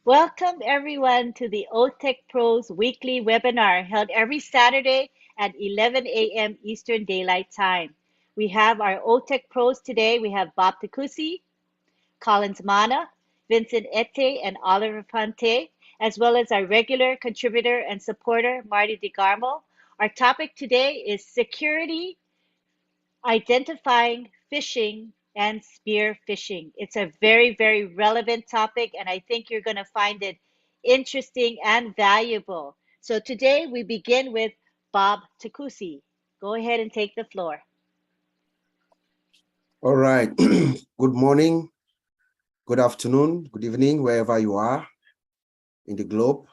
Welcome everyone to the OTECH Pros weekly webinar held every Saturday at 11 a.m. Eastern Daylight Time. We have our OTECH Pros today. We have Bob Takusi, Collins Mana, Vincent Ete, and Oliver Fonte, as well as our regular contributor and supporter, Marty DeGarmo. Our topic today is security, identifying phishing and spear phishing. It's a very, very relevant topic, and I think you're going to find it interesting and valuable. So today we begin with Bob Takusi. Go ahead and take the floor. All right. Good morning, good afternoon, good evening, wherever you are in the globe.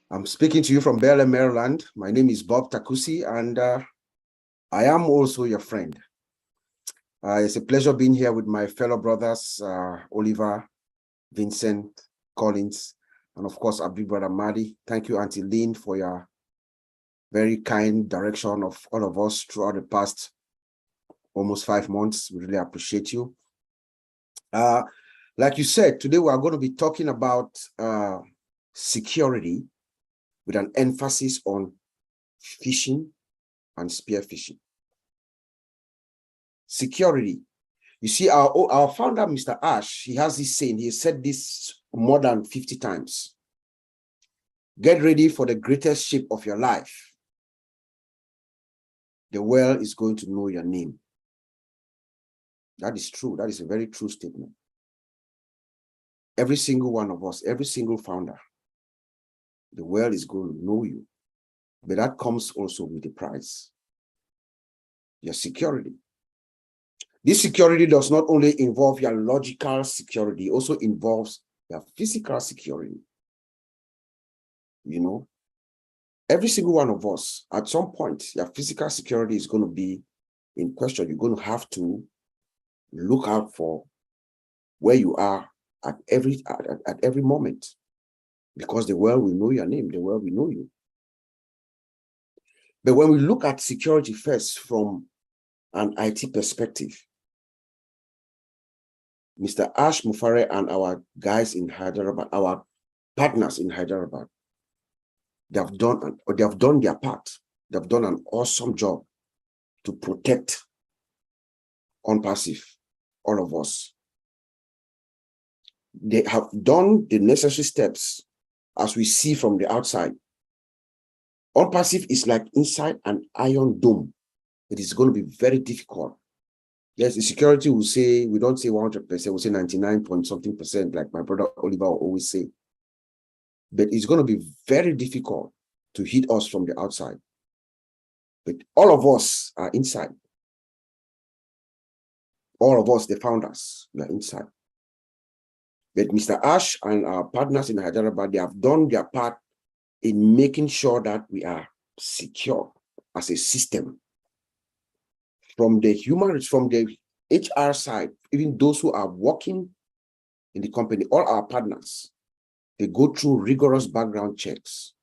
I'm speaking to you from Bel Air, Maryland. My name is Bob Takusi, and I am also your friend. It's a pleasure being here with my fellow brothers, Oliver, Vincent, Collins, and of course, our big brother, Marty. Thank you, Auntie Lynn, for your very kind direction of all of us throughout the past almost 5 months. We really appreciate you. Like you said, today we are going to be talking about security with an emphasis on phishing and spear phishing. Security. You see, our founder, Mr. Ash, he has this saying, he has said this more than 50 times. Get ready for the greatest ship of your life. The world is going to know your name. That is true. That is a very true statement. Every single one of us, every single founder, the world is going to know you. But that comes also with the price. Your security. This security does not only involve your logical security, it also involves your physical security. You know, every single one of us, at some point, your physical security is going to be in question. You're going to have to look out for where you are at every moment, because the world will know your name, the world will know you. But when we look at security first from an IT perspective, Mr. Ash Mufare and our guys in Hyderabad, our partners in Hyderabad, they have done their part. They've done an awesome job to protect OnPassive, all of us. They have done the necessary steps, as we see from the outside. OnPassive is like inside an iron dome. It is going to be very difficult. Yes, the security will say, we don't say 100%, we'll say 99 point something percent, like my brother Oliver will always say. But it's going to be very difficult to hit us from the outside. But all of us are inside. All of us, the founders, we are inside. But Mr. Ash and our partners in Hyderabad, they have done their part in making sure that we are secure as a system. From the HR side, even those who are working in the company, all our partners, they go through rigorous background checks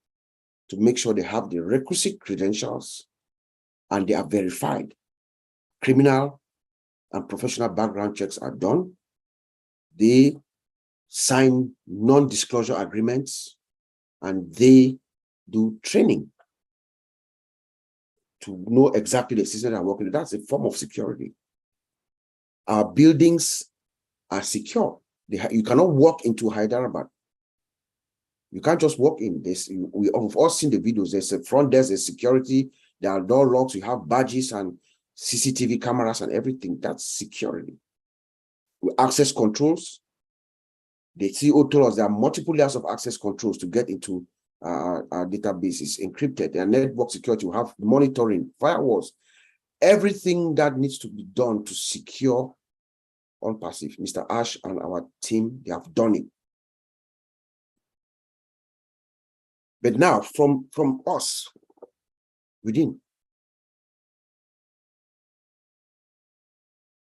to make sure they have the requisite credentials and they are verified. Criminal and professional background checks are done. They sign non-disclosure agreements and they do training to know exactly the system they are working with. That's a form of security. Our buildings are secure. You cannot walk into Hyderabad. You can't just walk in. We have all seen the videos. There's a front desk, there's security, there are door locks, you have badges and CCTV cameras and everything. That's security. With access controls, the CEO told us there are multiple layers of access controls to get into our databases, encrypted, and network security. We have monitoring, firewalls, everything that needs to be done to secure OnPassive. Mr. Ash and our team, they have done it. But now, from us, within,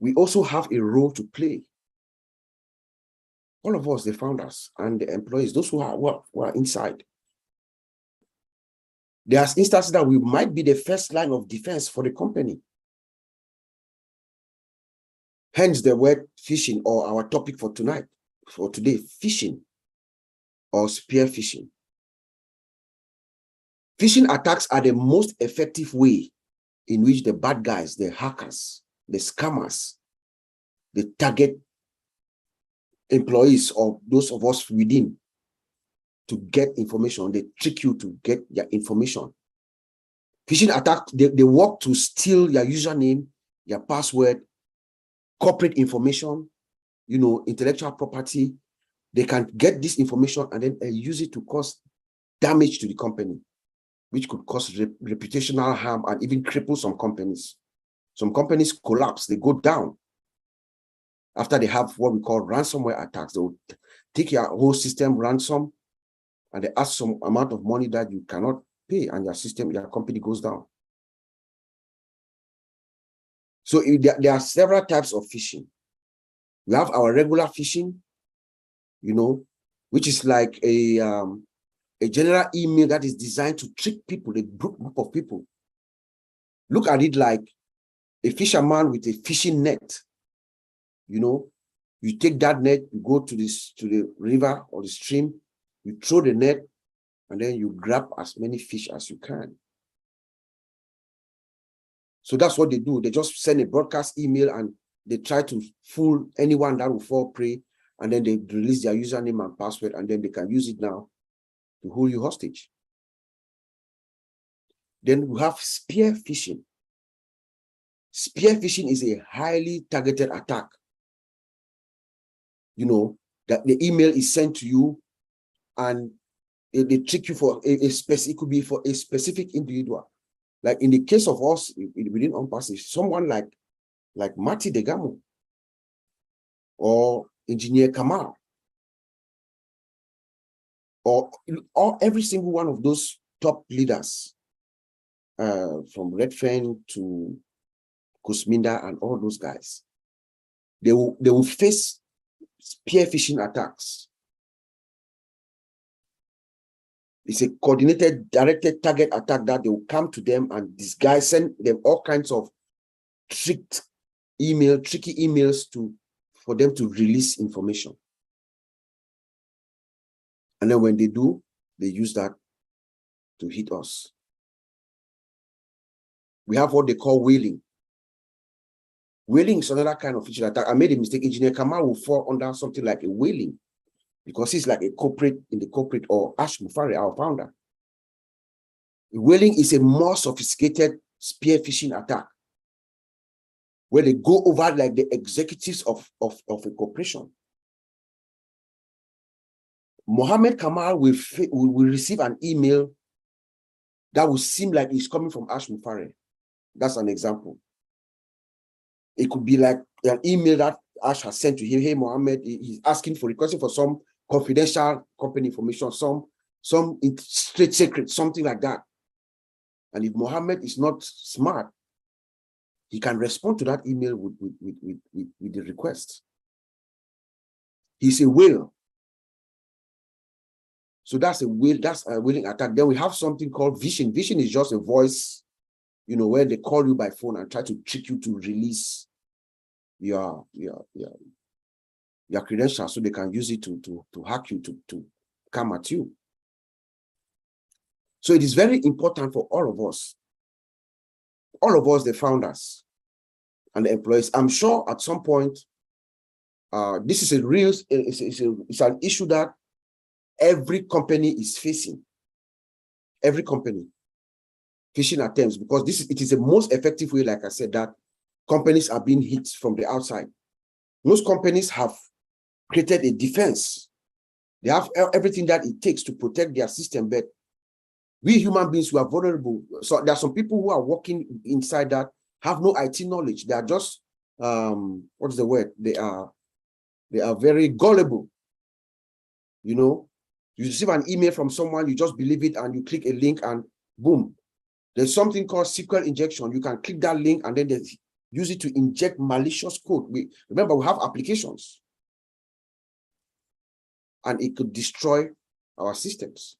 we also have a role to play. All of us, the founders and the employees, those who are inside. There's instances that we might be the first line of defense for the company. Hence the word phishing, or our topic for tonight, for today, phishing or spear phishing. Phishing attacks are the most effective way in which the bad guys, the hackers, the scammers, they target employees or those of us within to get information. They trick you to get their information. Phishing attack, they work to steal your username, your password, corporate information, intellectual property. They can get this information and then use it to cause damage to the company, which could cause reputational harm and even cripple some companies. Some companies collapse, they go down after they have what we call ransomware attacks. They will take your whole system ransom and they ask some amount of money that you cannot pay, and your company goes down. So there are several types of phishing. We have our regular phishing, which is like a general email that is designed to trick people, a group of people. Look at it like a fisherman with a fishing net. You take that net, you go to the river or the stream, you throw the net, and then you grab as many fish as you can. So that's what they do. They just send a broadcast email and they try to fool anyone that will fall prey, and then they release their username and password, and then they can use it now to hold you hostage. Then we have spear phishing. Spear phishing is a highly targeted attack. That the email is sent to you and they trick you for a specific, it could be for a specific individual. Like in the case of us within OnPassage, someone like Mati Degamo or Engineer Kamal, or every single one of those top leaders, from Redfern to Kusminda and all those guys, they will face spear phishing attacks. It's a coordinated, directed target attack that they will come to them and disguise, send them all kinds of tricky emails for them to release information. And then when they do, they use that to hit us. We have what they call whaling. Whaling is another kind of phishing attack. I made a mistake. Engineer Kamal will fall under something like a whaling because he's like a corporate in the corporate, or Ash Mufari, our founder. Whaling is a more sophisticated spear phishing attack where they go over like the executives of a corporation. Mohammed Kamal will receive an email that will seem like it's coming from Ash Mufari. That's an example. It could be like an email that Ash has sent to him. Hey, Mohammed, he's asking for, requesting for some confidential company information, some straight secret, something like that. And if Mohammed is not smart, he can respond to that email with the request. He's a whale. So that's a whaling attack. Then we have something called phishing. Phishing is just a voice, where they call you by phone and try to trick you to release your credentials so they can use it to hack you, to come at you. So it is very important for all of us, the founders and the employees. I'm sure at some point, this is it's an issue that every company is facing. Every company, phishing attempts, because it is the most effective way, like I said, that companies are being hit from the outside. Most companies have created a defense. They have everything that it takes to protect their system, but we human beings, we are vulnerable. So there are some people who are working inside that have no IT knowledge. They are just, what is the word? They are very gullible. You receive an email from someone, you just believe it, and you click a link, and boom. There's something called SQL injection. You can click that link, and then they use it to inject malicious code. Remember, we have applications, and it could destroy our systems.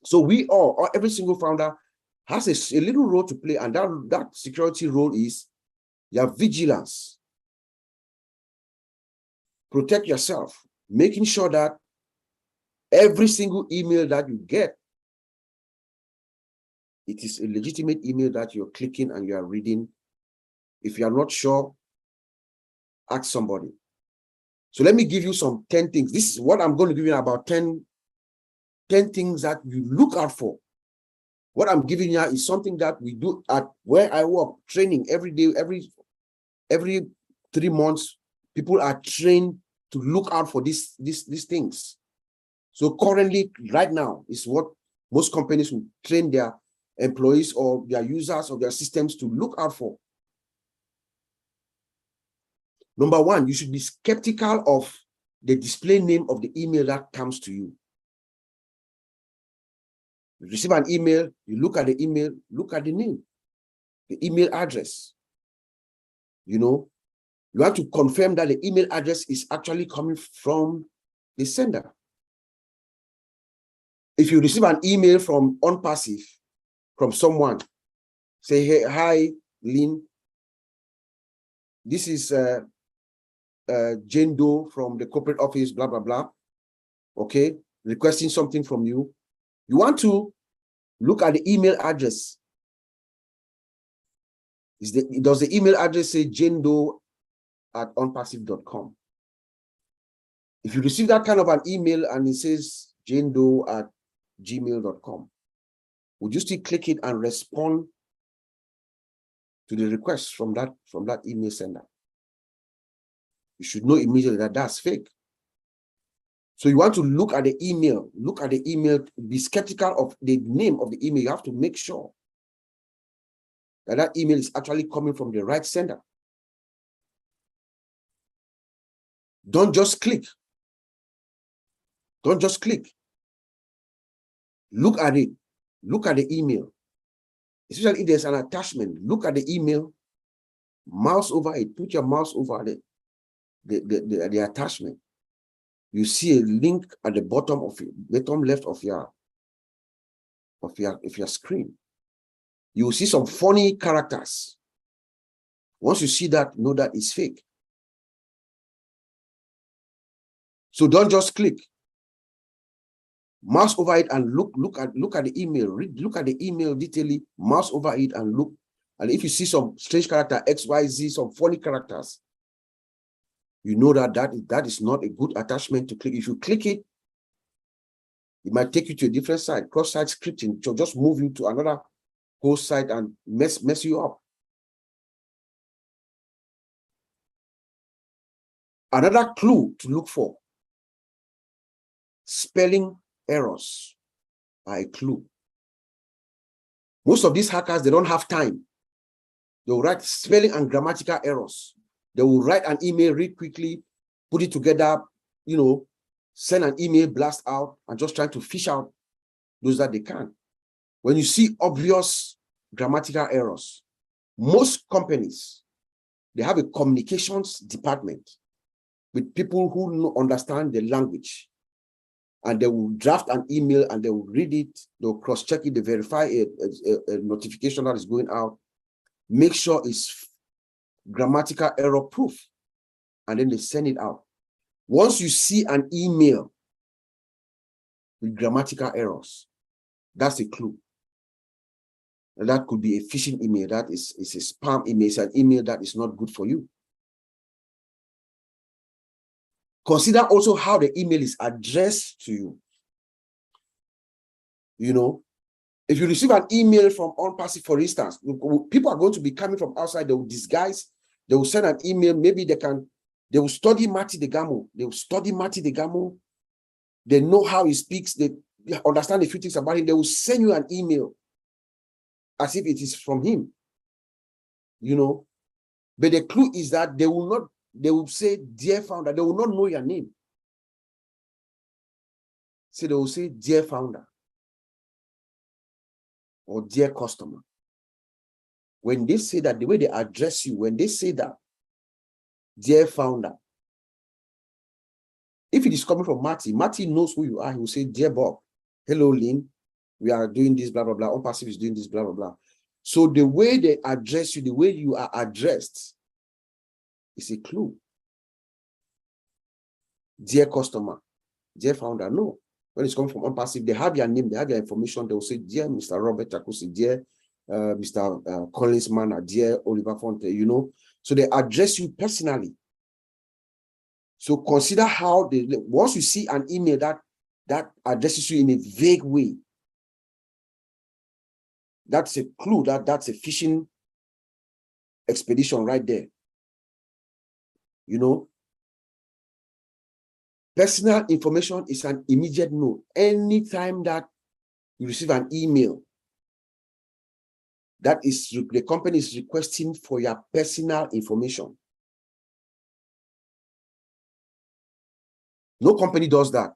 So we all, every single founder has a little role to play, and that security role is your vigilance. protect yourself, making sure that every single email that you get, it is a legitimate email that you're clicking and you are reading. If you are not sure, ask somebody. So let me give you some 10 things. This is what I'm going to give you about 10 things that you look out for. What I'm giving you is something that we do at where I work, training every day, every 3 months, people are trained to look out for these things. So currently, right now, is what most companies will train their employees or their users of their systems to look out for. Number one, you should be skeptical of the display name of the email that comes to you. You receive an email, you look at the email, look at the name, the email address. You know, you have to confirm that the email address is actually coming from the sender. If you receive an email from OnPassive, from someone, say, hey, hi, Lynn, this is Jane Doe from the corporate office, blah, blah, blah, okay, requesting something from you. You want to look at the email address. Does the email address say janedoe@onpassive.com? If you receive that kind of an email and it says janedoe@gmail.com, would you still click it and respond to the request from that email sender? You should know immediately that that's fake. So you want to look at the email, be skeptical of the name of the email. You have to make sure that that email is actually coming from the right sender. Don't just click. Don't just click. Look at it. Look at the email. Especially if there's an attachment, look at the email, mouse over it, put your mouse over the attachment. You see a link at the bottom left of your screen. You will see some funny characters. Once you see that, know that it's fake. So don't just click. Mouse over it and look at the email. Look at the email detailedly, mouse over it and look. And if you see some strange character, XYZ, some funny characters, you know that is not a good attachment to click. If you click it, it might take you to a different site. Cross-site scripting to just move you to another whole site and mess you up. Another clue to look for: spelling errors are a clue. Most of these hackers, they don't have time. They will write spelling and grammatical errors. They will write an email, read quickly, put it together, you know, send an email blast out and just trying to fish out those that they can. When you see obvious grammatical errors, most companies, they have a communications department with people who understand the language, and they will draft an email and they will read it, they'll cross-check it, they verify a notification that is going out, make sure it's grammatical error proof, and then they send it out. Once you see an email with grammatical errors, that's a clue. And that could be a phishing email. That is a spam email. It's an email that is not good for you. Consider also how the email is addressed to you. You know, if you receive an email from OnPassive, for instance, people are going to be coming from outside. They will disguise. They will send an email. Maybe they will study Mati Degamo. They will study Mati Degamo. They know how he speaks. They understand a few things about him. They will send you an email as if it is from him. You know, but the clue is that they will say, dear founder. They will not know your name. So they will say, dear founder, or dear customer. When they say that, the way they address you, when they say that, dear founder, if it is coming from Marty knows who you are. He will say, dear Bob, hello, Lynn, we are doing this, blah, blah, blah. OnPassive is doing this, blah, blah, blah. So the way they address you, the way you are addressed is a clue. dear customer, dear founder. No. When it's coming from OnPassive, they have your name, they have your information. They will say, dear Mr. Robert Takusi, dear Mr. Collins Manor, dear Oliver Fonte, you know. So they address you personally. So consider how they, once you see an email that addresses you in a vague way, that's a clue that's a phishing expedition right there. You know, personal information is an immediate no. Anytime that you receive an email that is the company is requesting for your personal information, no company does that.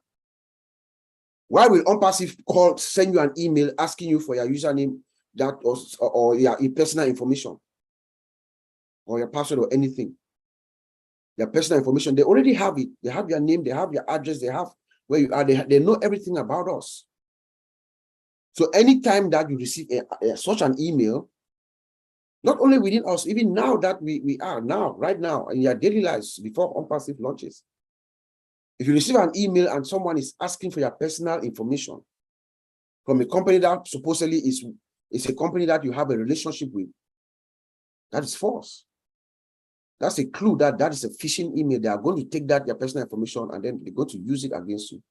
Why will OnPassive send you an email asking you for your username that or your personal information or your password or anything? Their personal information, they already have it. They have your name, they have your address, they have where you are, they know everything about us. So anytime that you receive such an email, not only within us, even now that we are now, right now, in your daily lives before OnPassive launches, if you receive an email and someone is asking for your personal information from a company that supposedly is a company that you have a relationship with, that is false. That's a clue that is a phishing email. They are going to take that, your personal information, and then they're going to use it against you.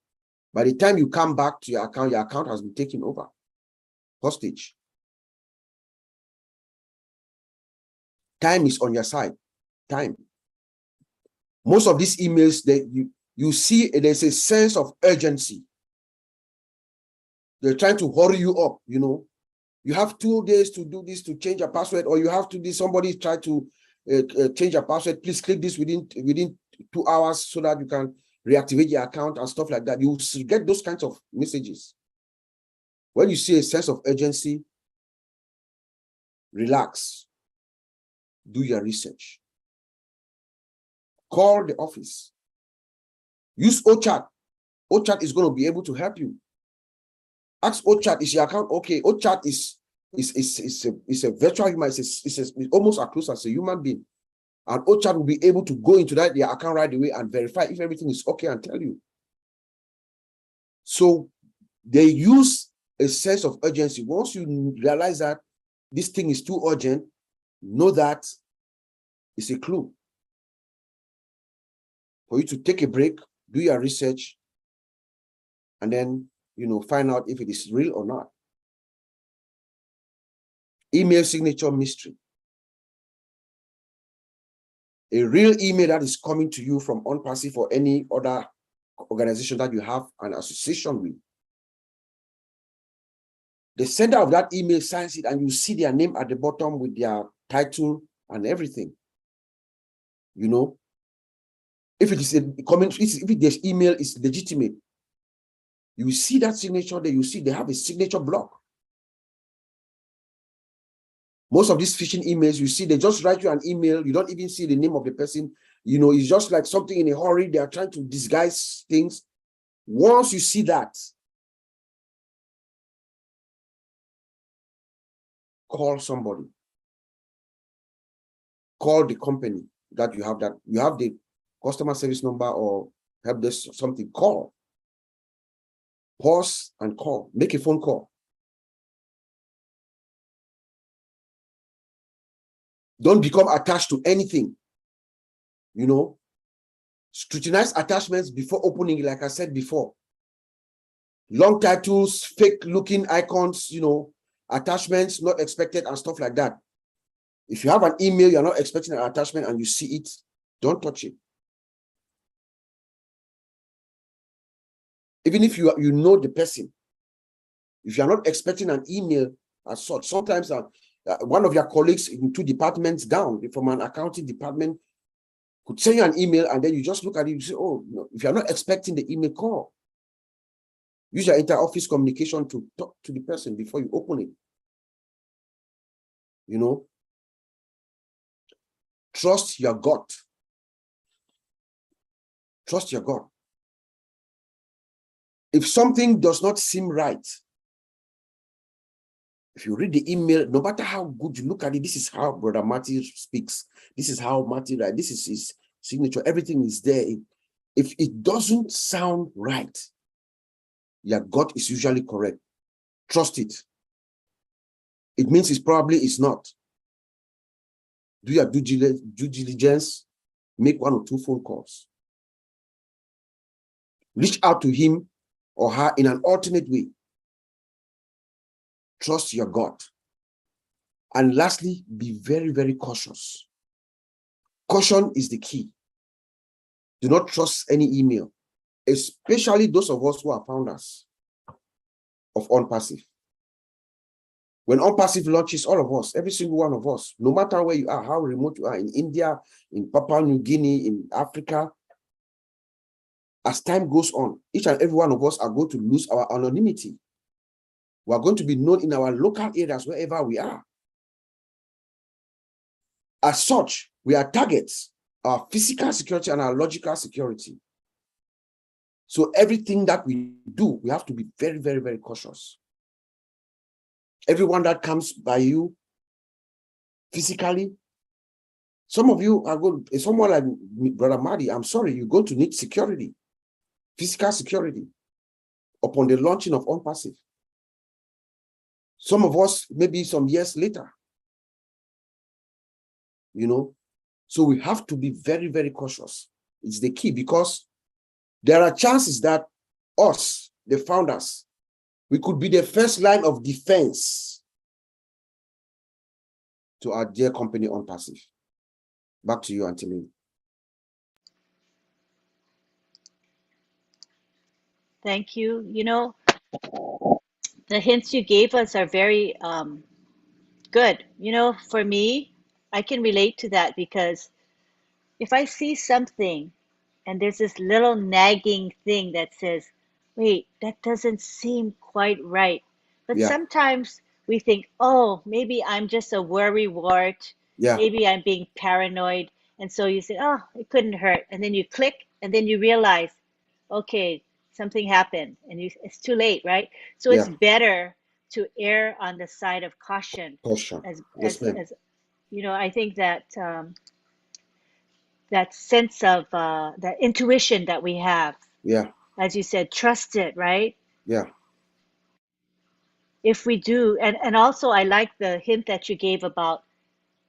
By the time you come back to your account has been taken over, hostage. Time is on your side. Time. Most of these emails that you see, there's a sense of urgency. They're trying to hurry you up, you know. You have 2 days to do this, to change your password, or you have to do, somebody try to change your password. Please click this within 2 hours so that you can reactivate your account and stuff like that. You get those kinds of messages. When you see a sense of urgency, relax. Do your research. Call the office. Use OChat. OChat is going to be able to help you. Ask OChat, is your account okay? OChat is a virtual human. It's almost as close as a human being. And OChat will be able to go into your account right away and verify if everything is okay and tell you. So they use a sense of urgency. Once you realize that this thing is too urgent, know that it's a clue for you to take a break, do your research, and then, you know, find out if it is real or not. Email signature mystery. A real email that is coming to you from OnPassive or any other organization that you have an association with. The sender of that email signs it, and you see their name at the bottom with their title and everything. You know, if it is a comment, if this email is legitimate, you see that signature there. You see they have a signature block. Most of these phishing emails, you see, they just write you an email. You don't even see the name of the person. You know, it's just like something in a hurry. They are trying to disguise things. Once you see that, call somebody. Call the company that you have the customer service number or help desk, something. Call. Pause and call. Make a phone call. Don't become attached to anything. You know, scrutinize attachments before opening, like I said before. Long titles, fake looking icons, you know, attachments not expected and stuff like that. If you have an email, you're not expecting an attachment and you see it, don't touch it. Even if you know the person, if you're not expecting an email as such, sometimes one of your colleagues in 2 departments down from an accounting department could send you an email, and then you just look at it, you say, oh, no. If you're not expecting the email, call. Use your inter-office communication to talk to the person before you open it. You know, trust your gut. Trust your gut. If something does not seem right, if you read the email, no matter how good you look at it, this is how Brother Matthew speaks. This is how Matthew writes. This is his signature. Everything is there. If it doesn't sound right, your gut is usually correct. Trust it. It means it's not. Do your due diligence, make 1 or 2 phone calls. Reach out to him or her in an alternate way. Trust your gut. And lastly, be very, very cautious. Caution is the key. Do not trust any email, especially those of us who are founders of OnPassive. When OnPassive launches, all of us, every single one of us, no matter where you are, how remote you are, in India, in Papua New Guinea, in Africa, as time goes on, each and every one of us are going to lose our anonymity. We are going to be known in our local areas wherever we are. As such, we are targets, our physical security and our logical security. So everything that we do, we have to be very, very, very cautious. Everyone that comes by you physically, some of you are going, someone like Brother Madi, I'm sorry, you're going to need security, physical security, upon the launching of OnPassive. Some of us, maybe some years later, you know, so we have to be very, very cautious. It's the key, because there are chances that us, the founders, we could be the first line of defense to our dear company OnPassive. Back to you, Anthony. Thank you. You know, the hints you gave us are very good. You know, for me, I can relate to that because if I see something and there's this little nagging thing that says, wait, that doesn't seem quite right. But Yeah, sometimes we think, oh, maybe I'm just a worry wart. yeah, Maybe I'm being paranoid. And so you say, oh, it couldn't hurt. And then you click and then you realize, okay, something happened and it's too late, right? So it's yeah. better to err on the side of caution Caution. as, Yes, ma'am. you know, I think that that sense of that intuition that we have, Yeah, as you said, trust it, right? yeah, If we do, and also I like the hint that you gave about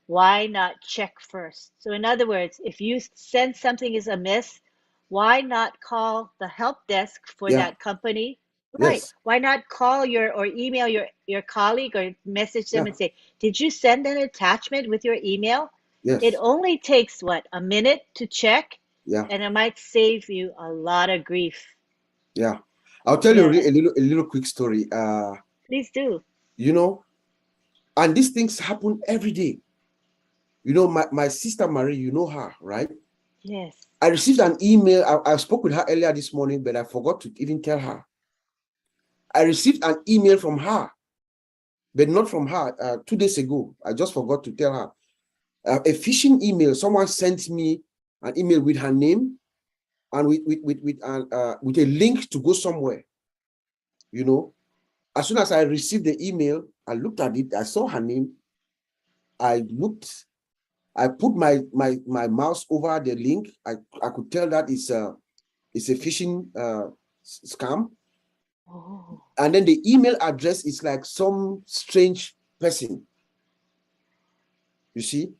why not check first. So in other words, if you sense something is amiss, why not call the help desk for yeah, that company? Right. yes, Why not call your or email your colleague or message them yeah, and say, did you send an attachment with your email? It yes, only takes what, a minute to check, yeah, and it might save you a lot of grief. yeah. I'll tell you Yeah, a little quick story. please do. You know, and these things happen every day. You know, my sister Marie, you know her, right? Yes. I received an email. I spoke with her earlier this morning, but I forgot to even tell her. I received an email from her, but not from her 2 days ago. I just forgot to tell her. A phishing email. Someone sent me an email with her name and with a link to go somewhere. You know, as soon as I received the email, I looked at it. I saw her name. I looked. I put my mouse over the link. I could tell that it's a phishing scam. Oh, And then the email address is like some strange person. You see.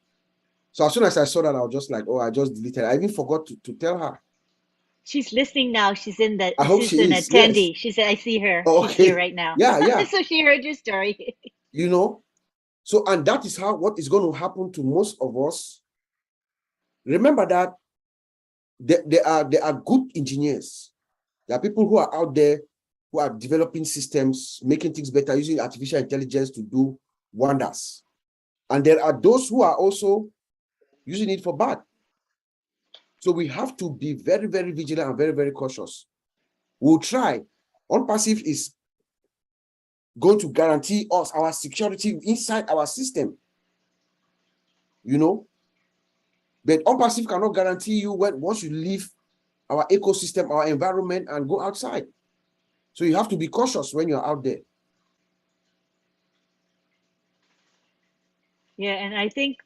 So as soon as I saw that, I was just like, oh, I just deleted it. I even forgot to tell her. she's listening now. She's in the, I hope she's she an is. Yes. attendee. She said, I see her. Oh, She's here okay. right now. Yeah, yeah. So she heard your story. You know, so, and that is what is going to happen to most of us. Remember that there are good engineers. There are people who are out there who are developing systems, making things better, using artificial intelligence to do wonders. And there are those who are also using it for bad. So we have to be very, very vigilant and very, very cautious. We'll try. OnPassive is going to guarantee us our security inside our system, you know. But OnPassive cannot guarantee you once you leave our ecosystem, our environment, and go outside. So you have to be cautious when you're out there. Yeah, and I think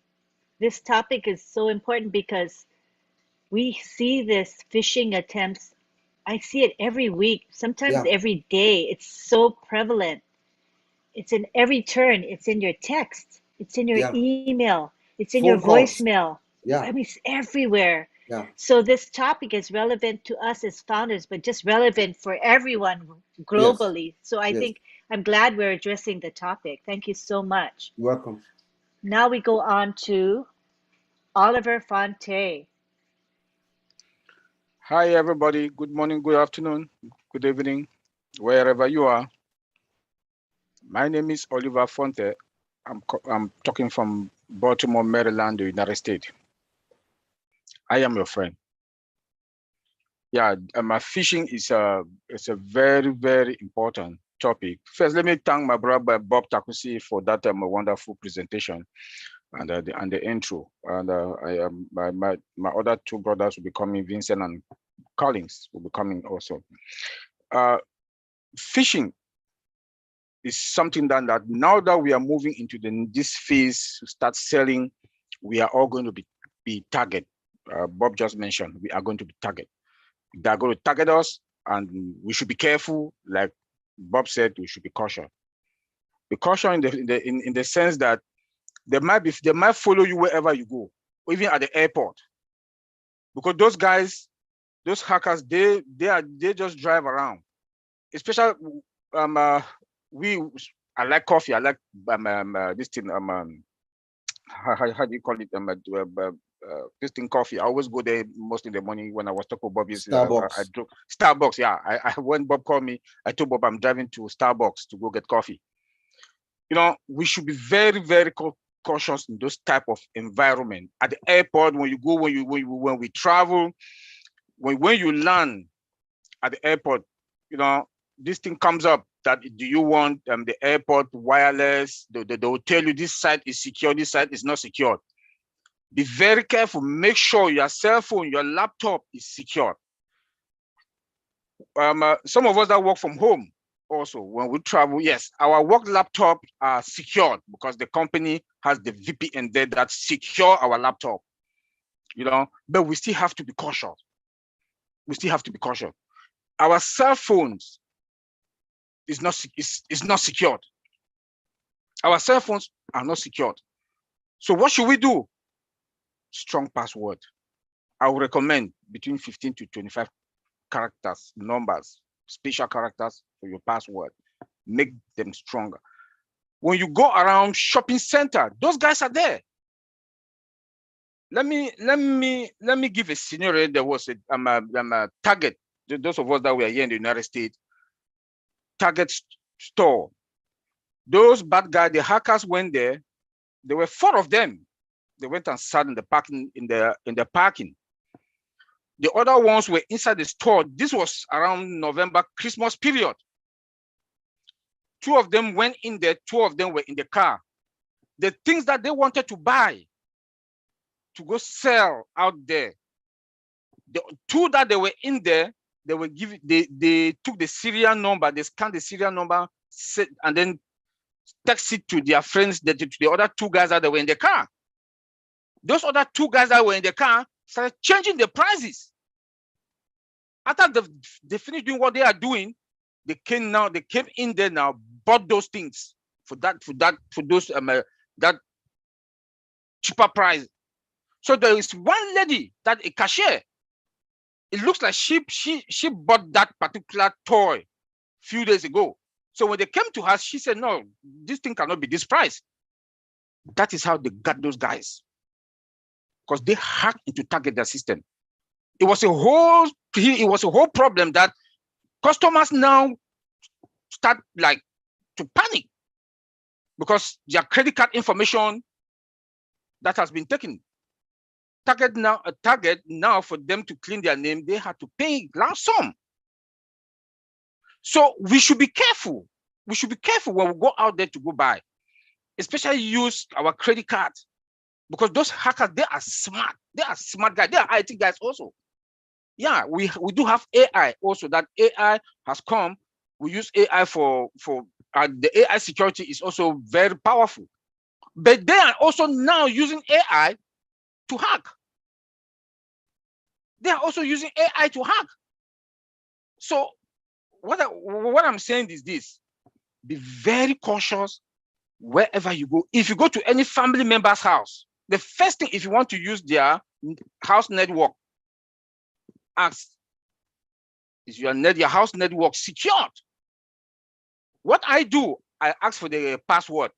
this topic is so important because we see this phishing attempts. I see it every week, sometimes Yeah, every day. It's so prevalent. It's in every turn. It's in your text. It's in your yeah. email. It's in your Phone calls. voicemail. I Yeah, mean, it's everywhere. yeah. So this topic is relevant to us as founders, but just relevant for everyone Yes, globally. So I yes. think I'm glad we're addressing the topic. Thank you so much. You're welcome. Now we go on to Oliver Fonte. Hi, everybody. Good morning, good afternoon, good evening, wherever you are. My name is Oliver Fonte. I'm talking from Baltimore, Maryland, the United States. I am your friend. Yeah, my fishing is a very, very important topic. First, let me thank my brother Bob Takusi for that wonderful presentation and the intro. And I my other two brothers will be coming, Vincent and Collins will be coming also. Fishing is something that now that we are moving into this phase to start selling, we are all going to be target. Bob just mentioned we are going to be target. They are going to target us, and we should be careful. Like Bob said, we should be cautious. Be cautious in the sense that they might follow you wherever you go, even at the airport, because those guys, those hackers, they just drive around. Especially we I like coffee. I like this thing how do you call it this thing coffee. I always go there most in the morning when I was talking about Bobby's. I Starbucks. drove Starbucks. Yeah, I when Bob called me, I told Bob I'm driving to Starbucks to go get coffee. You know, we should be very, very cautious in those type of environment. At the airport, when you go, when we travel, when you land at the airport, you know, this thing comes up that do you want the airport wireless? They will tell you this site is secure, this site is not secure. Be very careful. Make sure your cell phone, your laptop is secure. Some of us that work from home also, when we travel, yes, our work laptop are secured because the company has the VPN there that secure our laptop, you know, but we still have to be cautious. We still have to be cautious. Our cell phones is not secured. Our cell phones are not secured. So what should we do? Strong password. I would recommend between 15 to 25 characters, numbers, special characters for your password. Make them stronger. When you go around shopping center, those guys are there. Let me give a scenario. There was a Target. Those of us that were here in the United States, Target store. Those bad guys, the hackers went there. There were 4 of them. They went and sat in the parking in the parking. The other ones were inside the store. This was around November Christmas period. 2 of them went in there. 2 of them were in the car. The things that they wanted to buy to go sell out there. The 2 that they were in there, they took the serial number, they scanned the serial number, and then text it to their friends, to the other 2 guys that were in the car. Those other 2 guys that were in the car started changing the prices. After they finished doing what they are doing, they came in there now, bought those things for that cheaper price. So there is one lady, that a cashier. It looks like she bought that particular toy few days ago. So when they came to her, she said, "No, this thing cannot be this price." That is how they got those guys, because they hacked into target their system. It was a whole problem that customers now start like to panic because their credit card information that has been taken. Target now for them to clean their name, they had to pay large sum. So we should be careful. We should be careful when we go out there to go buy, especially use our credit card, because those hackers, they are smart. They are smart guys. They are IT guys also. Yeah, we do have AI also. That AI has come. We use AI for the AI security is also very powerful. But they are also now using AI to hack. They are also using AI to hack. So what I'm saying is this: be very cautious wherever you go. If you go to any family member's house, the first thing, if you want to use their house network, ask, is your house network secured? What I do, I ask for the password.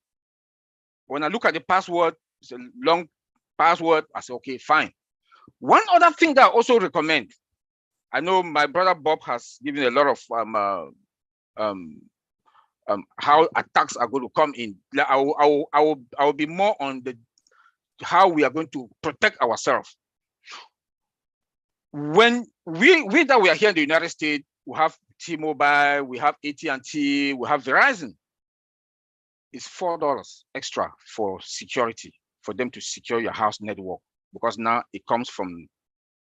When I look at the password, it's a long password. I say, okay, fine. One other thing that I also recommend, I know my brother Bob has given a lot of how attacks are going to come in. I will be more on the how we are going to protect ourselves. When we that we are here in the United States, we have T-Mobile, we have AT&T, we have Verizon. It's $4 extra for security, for them to secure your house network, because now it comes from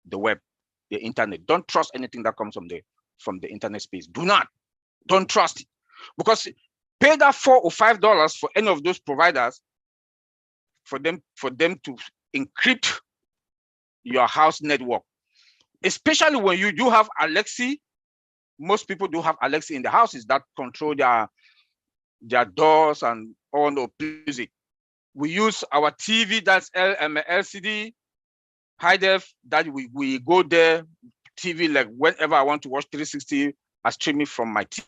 the web, the internet. Don't trust anything that comes from the internet space. Don't trust it, because pay that $4 or $5 for any of those providers for them to encrypt your house network, especially when you do have Alexa. Most people do have Alexa in the houses that control their doors and all the music. We use our TV, that's LCD, high def, that we go there, TV, like whenever I want to watch 360, I stream it from my TV.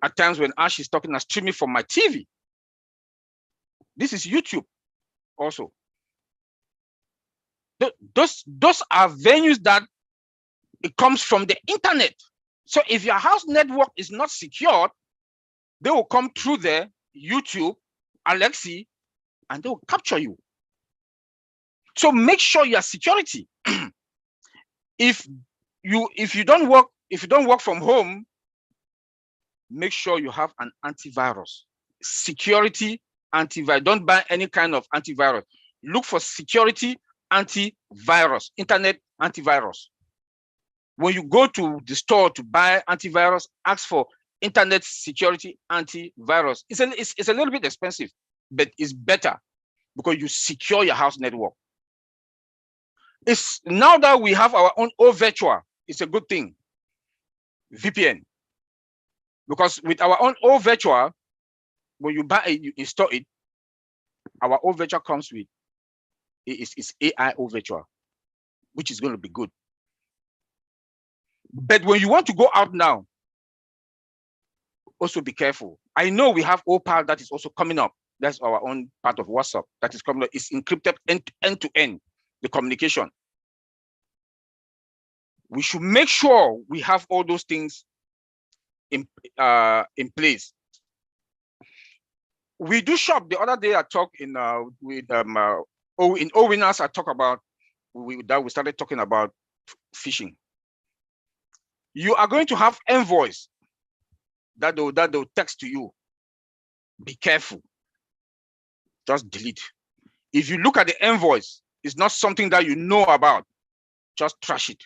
At times when Ash is talking, I stream it from my TV. This is YouTube also. Those are venues that it comes from the internet. So if your house network is not secured, they will come through there, YouTube, Alexa, and they will capture you. So make sure your security. If you don't work from home, make sure you have an antivirus. Security antivirus. Don't buy any kind of antivirus. Look for security antivirus, internet antivirus. When you go to the store to buy antivirus, ask for internet security antivirus. It's a little bit expensive, but it's better because you secure your house network. It's now that we have our own virtual, it's a good thing. VPN. Because with our own virtual, when you buy it, you install it, our virtual comes with it's AI virtual, which is going to be good. But when you want to go out now, also be careful. I know we have OPAL that is also coming up. That's our own part of WhatsApp that is coming up. It's encrypted end to end, the communication. We should make sure we have all those things in place. We do shop. The other day I talked in Owinners, I talk about we started talking about phishing. You are going to have envoys that they'll text to you. Be careful. Just delete. If you look at the envoys, it's not something that you know about. Just trash it.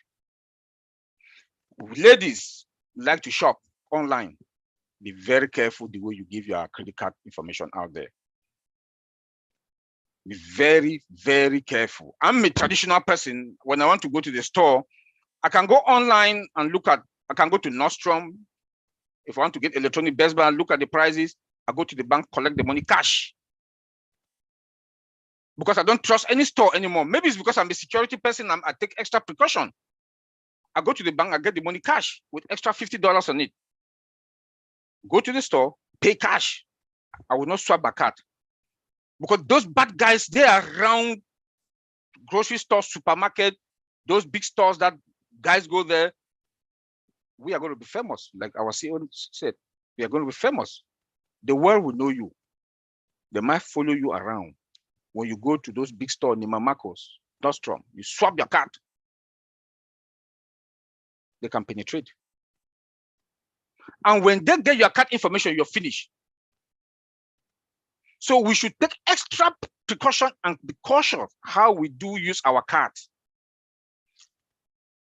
Ladies like to shop online. Be very careful the way you give your credit card information out there. Be very, very careful. I'm a traditional person. When I want to go to the store, I can go online and I can go to Nordstrom. If I want to get electronic Best Buy and look at the prices, I go to the bank, collect the money cash. Because I don't trust any store anymore. Maybe it's because I'm a security person, I take extra precaution. I go to the bank, I get the money cash with extra $50 on it. Go to the store, pay cash. I will not swap my card. Because those bad guys, they are around grocery stores, supermarket, those big stores that guys go there. We are going to be famous. Like our CEO said, we are going to be famous. The world will know you. They might follow you around. When you go to those big stores, Neiman Marcus, Nordstrom, you swap your card. They can penetrate. And when they get your card information, you're finished. So we should take extra precaution and be cautious how we do use our cards.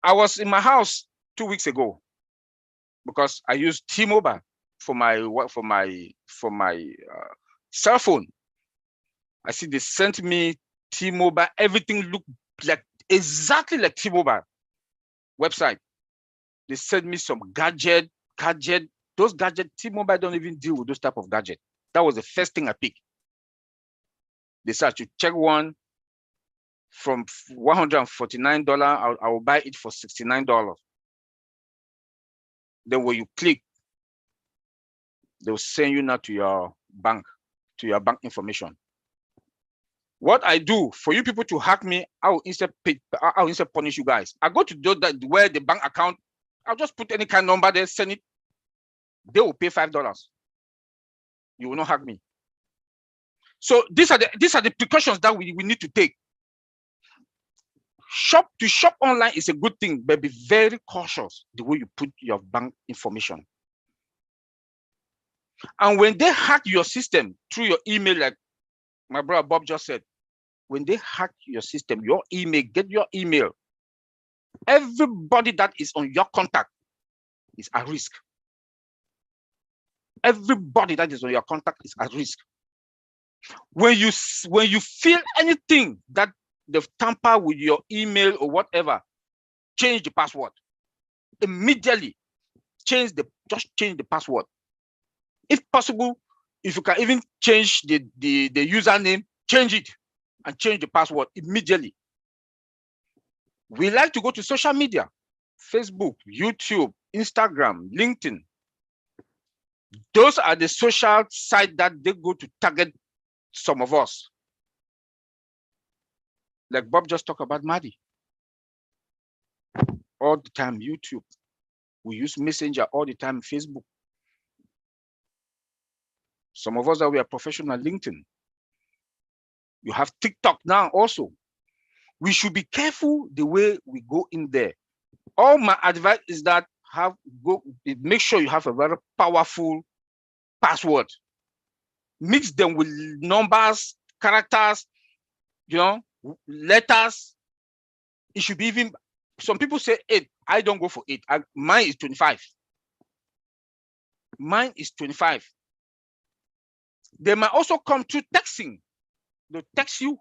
I was in my house 2 weeks ago because I used T-Mobile for my cell phone. I see they sent me T-Mobile. Everything looked like exactly like T-Mobile website. They sent me some gadget. Those gadgets, T-Mobile don't even deal with those type of gadget. That was the first thing I picked. They said to check one from $149. I will buy it for $69. Then when you click, they will send you now to your bank information. What I do for you people to hack me, I will instead punish you guys. I go to that where the bank account, I'll just put any kind of number there, send it. They will pay $5. You will not hack me. So these are the precautions that we need to take. Shop online is a good thing, but be very cautious the way you put your bank information. And when they hack your system through your email, like my brother Bob just said, when they hack your system, your email, get your email, everybody that is on your contact is at risk. Everybody that is on your contact is at risk. When you feel anything that they've tampered with your email or whatever, change the password immediately. Just change the password. If possible, if you can even change the username, change it and change the password immediately. We like to go to social media, Facebook, YouTube, Instagram, LinkedIn. Those are the social sites that they go to target some of us. Like Bob just talked about Maddie. All the time, YouTube. We use Messenger all the time, Facebook. Some of us that we are professional LinkedIn. You have TikTok now also. We should be careful the way we go in there. All my advice is that make sure you have a very powerful password. Mix them with numbers, characters, letters. It should be even, some people say 8. I don't go for 8. Mine is 25. Mine is 25. They might also come to texting. They'll text you.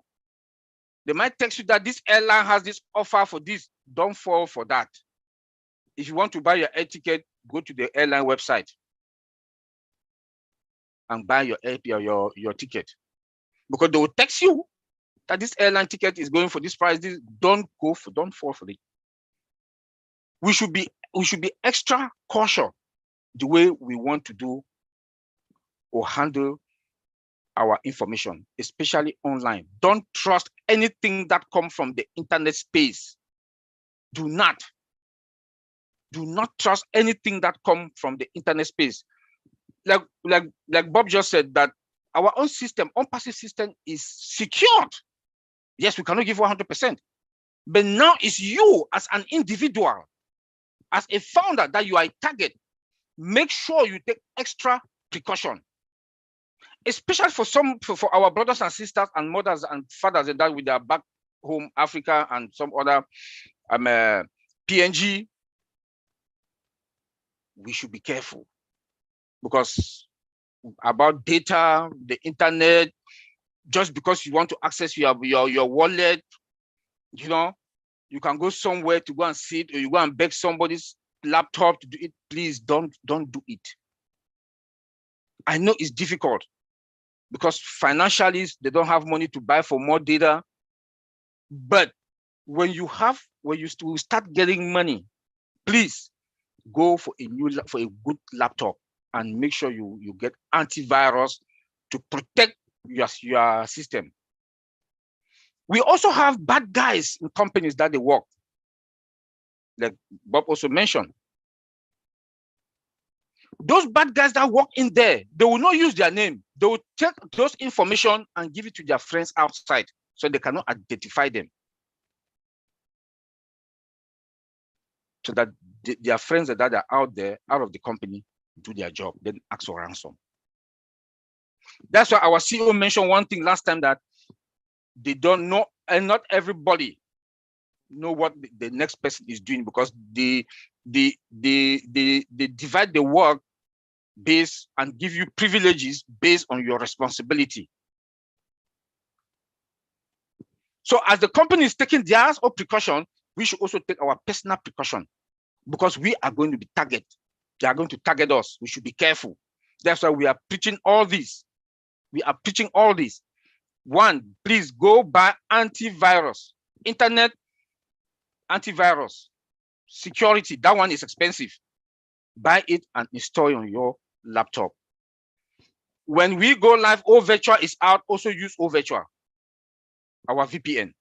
They might text you that this airline has this offer for this. Don't fall for that. If you want to buy your air ticket, go to the airline website and buy your ticket. Because they will text you that this airline ticket is going for this price. Don't fall for it. We should be extra cautious the way we want to do or handle our information, especially online. Don't trust anything that comes from the internet space. Do not trust anything that comes from the internet space. Like Bob just said, that our own system, passive system, is secured. Yes, we cannot give 100%, but now it's you as an individual, as a founder, that you are a target. Make sure you take extra precaution, especially for our brothers and sisters and mothers and fathers that with their back home, Africa, and some other PNG. We should be careful, because about data, the internet, just because you want to access your wallet, you can go somewhere to go and sit, or you go and beg somebody's laptop to do it. Please don't do it. I know it's difficult because financially they don't have money to buy for more data, but when you start getting money, please go for a good laptop and make sure you get antivirus to protect your system. We also have bad guys in companies that they work, like Bob also mentioned. Those bad guys that work in there, they will not use their name. They will take those information and give it to their friends outside, so they cannot identify them, so that their friends that are out there, out of the company, do their job, then ask for ransom. That's why our CEO mentioned one thing last time, that they don't know, and not everybody know what the next person is doing, because they divide the work based and give you privileges based on your responsibility. So as the company is taking theirs or precaution, we should also take our personal precaution, because we are going to be targeted. They are going to target us. We should be careful. That's why we are preaching all this. We are preaching all this. One, please go buy antivirus, internet antivirus, security. That one is expensive. Buy it and install it on your laptop. When we go live, OVirtual is out. Also use OVirtual, our VPN.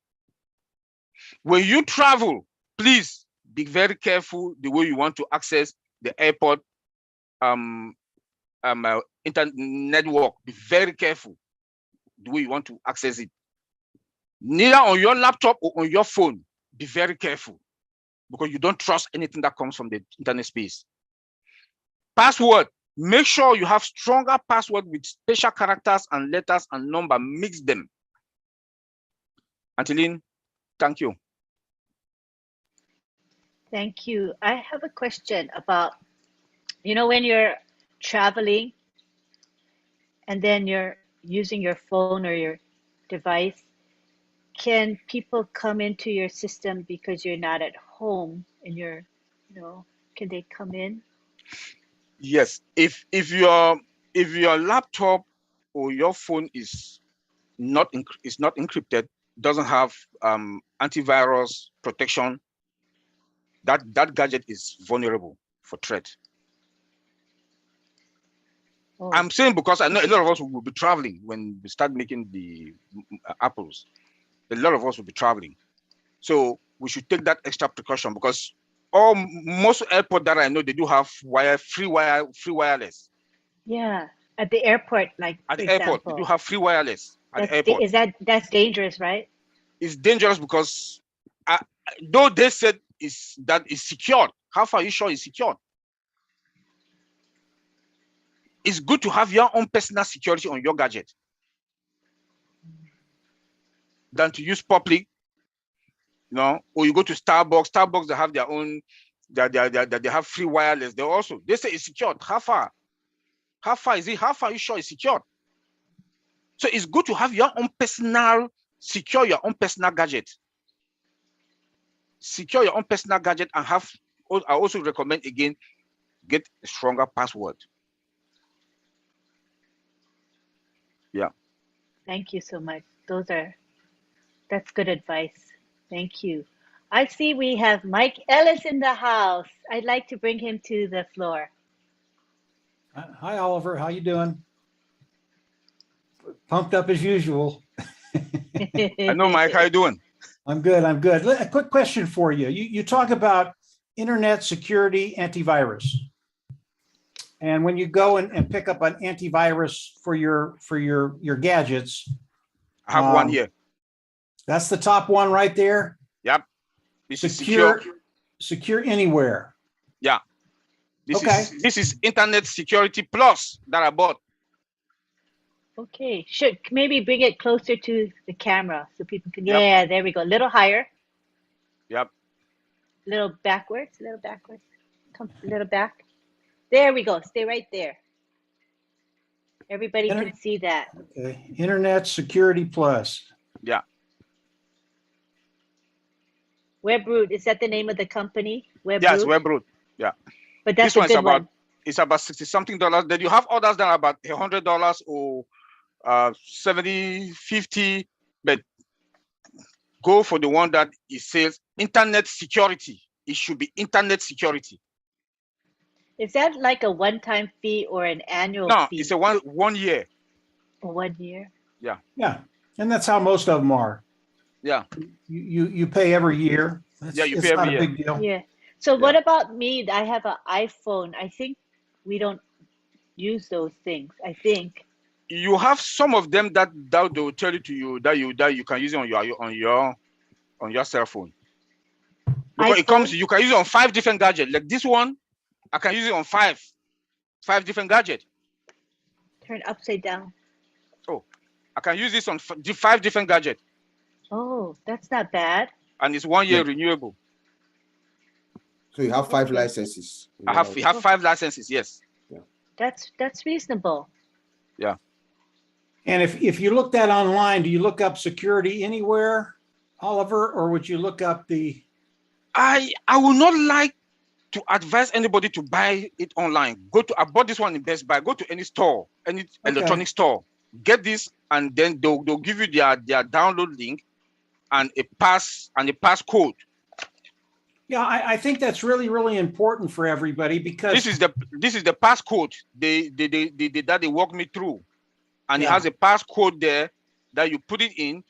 When you travel, please be very careful the way you want to access the airport internet network. Be very careful the way you want to access it. Neither on your laptop or on your phone. Be very careful, because you don't trust anything that comes from the internet space. Password. Make sure you have stronger password with special characters and letters and number. Mix them. Anteline, thank you. Thank you. I have a question about, when you're traveling and then you're using your phone or your device, can people come into your system because you're not at home and can they come in? Yes, if your laptop or your phone is not encrypted, doesn't have antivirus protection, that gadget is vulnerable for threat. Oh, I'm saying because I know a lot of us will be traveling when we start making the apples. A lot of us will be traveling, so we should take that extra precaution, because most airport that I know, they do have free wireless. yeah. At the airport, like, At for the airport, they do example. have free wireless at the airport. That's dangerous, right? It's dangerous because though they said that it's secured, how far are you sure it's secured? It's good to have your own personal security on your gadget than to use public, or you go to Starbucks, they have their own, they have free wireless. They say it's secured. How far is it? How far are you sure it's secured? So it's good to have your own secure your own personal gadget. Secure your own personal gadget, and I also recommend, again, get a stronger password. Yeah. Thank you so much. That's good advice. Thank you. I see we have Mike Ellis in the house. I'd like to bring him to the floor. Hi, Oliver. How you doing? Pumped up as usual. I know, Mike. How you doing? I'm good. I'm good. A quick question for you. You talk about internet security antivirus. And when you go and pick up an antivirus for your gadgets, I have one here. That's the top one right there. Yep. This is secure anywhere. Yeah. This is Internet Security Plus that I bought. Okay, should maybe bring it closer to the camera so people can. Yeah, there we go. A little higher. Yep. A little backwards. Come a little back. There we go. Stay right there. Everybody can see that. Okay. Internet Security Plus. Yeah. WebRoot, is that the name of the company? WebRoot? Yes, WebRoot. Yeah. But that's a good one. It's about $60-something. Then you have others that are about $100 or 70, 50, but go for the one that it says internet security. It should be internet security. Is that like a one-time fee or an annual fee? No, it's a one year. 1 year? Yeah. Yeah. And that's how most of them are. Yeah. You pay every year. You pay every year. Big deal. Yeah. So what about me? I have an iPhone. I think we don't use those things. I think you have some of them that they will tell you that you can use it on your cell phone. Because it comes, you can use it on 5 different gadgets. Like this one, I can use it on 5 different gadgets. Turn upside down. Oh, I can use this on 5 different gadgets. Oh, that's not bad. And it's 1 year renewable. So you have 5 licenses. You have 5 licenses, yes. Yeah. That's reasonable. Yeah. And if you look that online, do you look up security anywhere? Oliver, or would you look up the? I would not like to advise anybody to buy it online. I bought this one in Best Buy. Go to any store, any electronic store. Get this, and then they'll give you their download link and a passcode. Yeah, I think that's really, really important for everybody, because this is the passcode that they walk me through, and it has a passcode there that you put it in.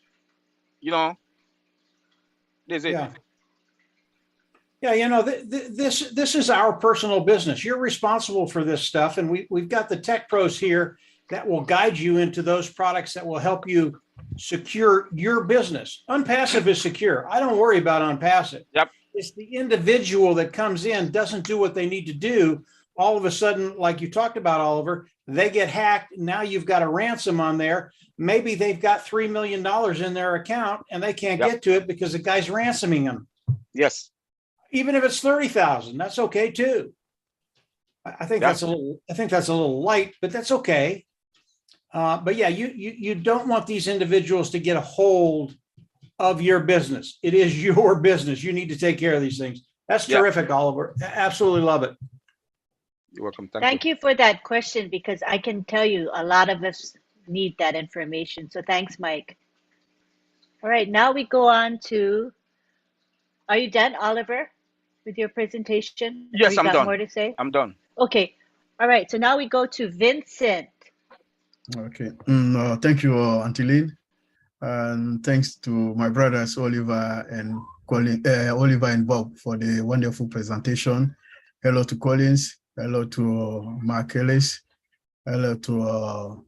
You know, there's it. Yeah, you know, this is our personal business. You're responsible for this stuff, and we've got the tech pros here that will guide you into those products that will help you secure your business. Unpassive is secure. I don't worry about Unpassive. Yep. It's the individual that comes in, doesn't do what they need to do. All of a sudden, like you talked about, Oliver, they get hacked. Now you've got a ransom on there. Maybe they've got $3 million in their account and they can't get to it because the guy's ransoming them. Yes. Even if it's 30,000, that's okay too. I think that's a little light, but that's okay. But yeah, you don't want these individuals to get a hold of your business. It is your business. You need to take care of these things. That's terrific, Oliver. Absolutely love it. You're welcome. Thank you for that question, because I can tell you a lot of us need that information. So thanks, Mike. All right, now we go on to, are you done, Oliver, with your presentation? Yes, I'm done. More to say? I'm done. Okay. All right, so now we go to Vincent. Okay. Thank you, Auntie Lynn. And thanks to my brothers, Oliver and Oliver and Bob, for the wonderful presentation. Hello to Collins. Hello to Mark Ellis. Hello to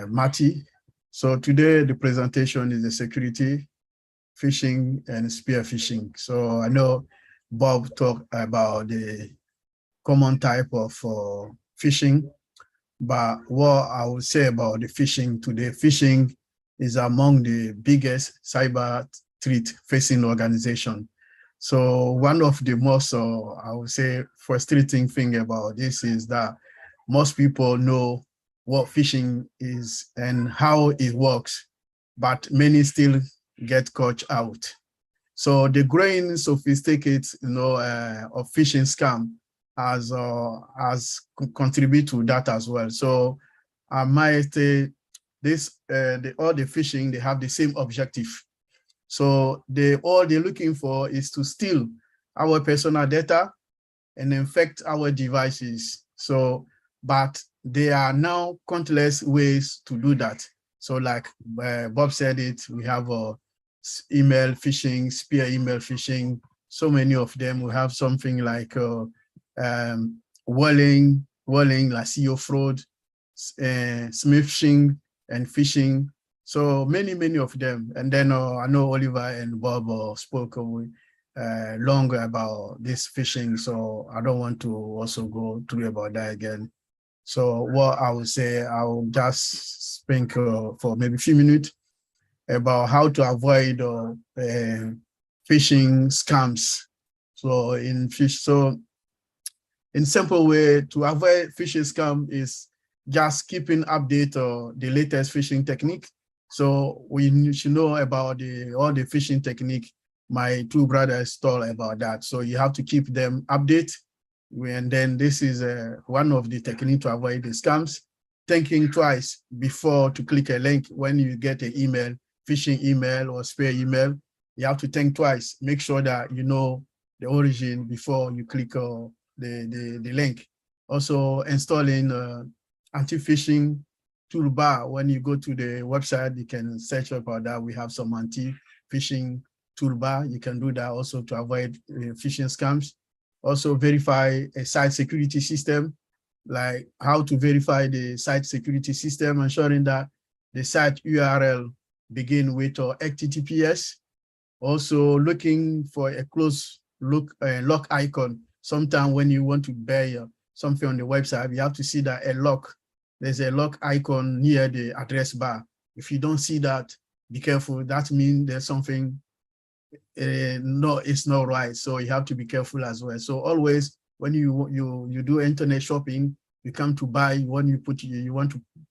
Matty. So today the presentation is the security, phishing, and spear phishing. So I know Bob talked about the common type of phishing, but what I would say about the phishing today, phishing is among the biggest cyber threat facing organization. So one of the most, I would say, frustrating thing about this is that most people know what phishing is and how it works, but many still get caught out. So the growing sophisticated, of phishing scam has contributed to that as well. So I might say all the phishing, they have the same objective. So all they're looking for is to steal our personal data and infect our devices. So, but there are now countless ways to do that. So like Bob said it, we have email phishing, spear email phishing, so many of them. We have something like walling, like CEO fraud, smishing, and phishing. So many of them. And then I know Oliver and Bob spoke long about this phishing, so I don't want to also go through about that again. So what I would say, I will just speak for maybe a few minutes about how to avoid phishing scams. So in simple way to avoid phishing scam is just keeping update the latest phishing technique. So we should know about all the phishing technique. My two brothers told about that. So you have to keep them update. And then this is one of the techniques to avoid the scams. Thinking twice before to click a link when you get an email, phishing email or spear email. You have to think twice. Make sure that you know the origin before you click the link. Also installing anti-phishing toolbar. When you go to the website, you can search about that. We have some anti-phishing toolbar. You can do that also to avoid phishing scams. Also verify a site security system, like how to verify the site security system, ensuring that the site URL begin with HTTPS. Also looking for a close look lock icon. Sometimes when you want to buy something on the website, you have to see that there's a lock icon near the address bar. If you don't see that, be careful. That means there's something no, it's not right. So you have to be careful as well. So always when you do internet shopping, you come to buy, you want to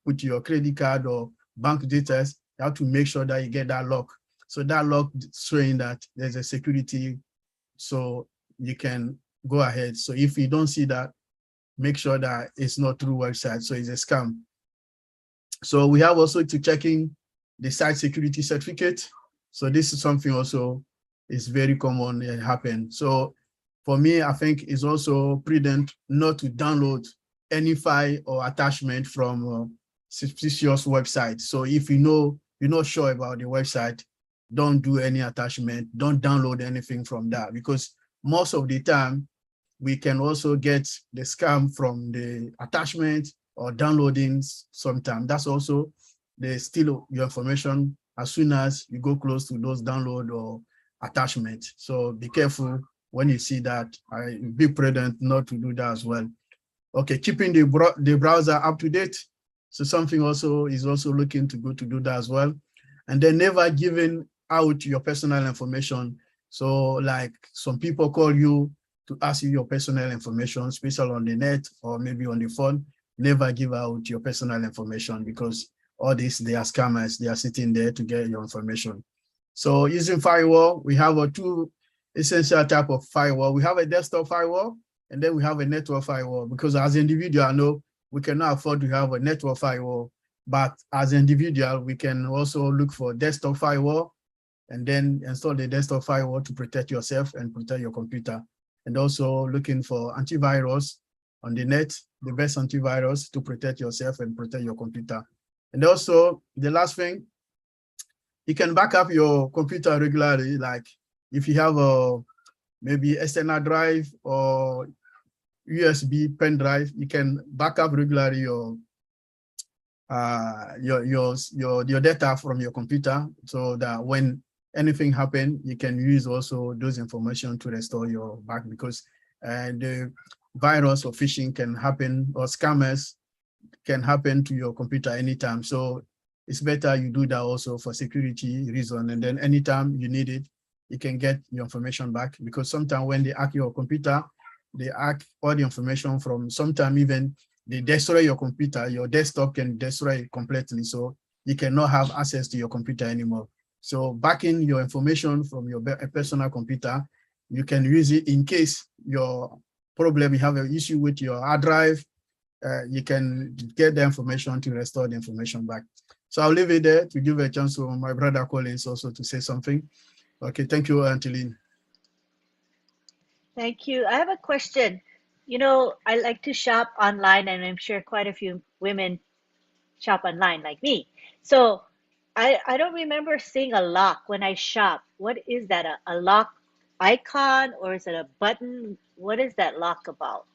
put your credit card or bank details, you have to make sure that you get that lock. So that log showing that there's a security, so you can go ahead. So if you don't see that, make sure that it's not through website, so it's a scam. So we have also to checking the site security certificate. So this is something also is very common and happen. So for me, I think it's also prudent not to download any file or attachment from suspicious website. So if you know you're not sure about the website, don't do any attachment, don't download anything from that, because most of the time we can also get the scam from the attachment or downloading sometime. That's also, they steal your information as soon as you go close to those download or attachment. So be careful when you see that. Be prudent not to do that as well. Okay, keeping the browser up to date. So something also is also looking to go to do that as well. And then never giving out your personal information. So like some people call you to ask you your personal information, especially on the net or maybe on the phone. Never give out your personal information, because all these, they are scammers. They are sitting there to get your information. So using firewall, we have two essential type of firewall. We have a desktop firewall, and then we have a network firewall, because as an individual, I know we cannot afford to have a network firewall, but as an individual, we can also look for desktop firewall and then install the desktop firewall to protect yourself and protect your computer. And also looking for antivirus on the net, the best antivirus to protect yourself and protect your computer. And also the last thing, you can back up your computer regularly. Like if you have a maybe external drive or USB pen drive, you can back up regularly your data from your computer, so that when anything happen, you can use also those information to restore your back, because the virus or phishing can happen, or scammers can happen to your computer anytime. So it's better you do that also for security reason, and then anytime you need it, you can get your information back, because sometimes when they hack your computer, they hack all the information from, sometimes even they destroy your computer, your desktop can destroy it completely. So you cannot have access to your computer anymore. So backing your information from your personal computer, you can use it in case your problem, you have an issue with your hard drive, you can get the information to restore the information back. So I'll leave it there to give a chance to my brother Collins also to say something. Okay, thank you, Anteline. Thank you. I have a question. You know, I like to shop online, and I'm sure quite a few women shop online like me. So I don't remember seeing a lock when I shop. What is that? A lock icon, or is it a button? What is that lock about?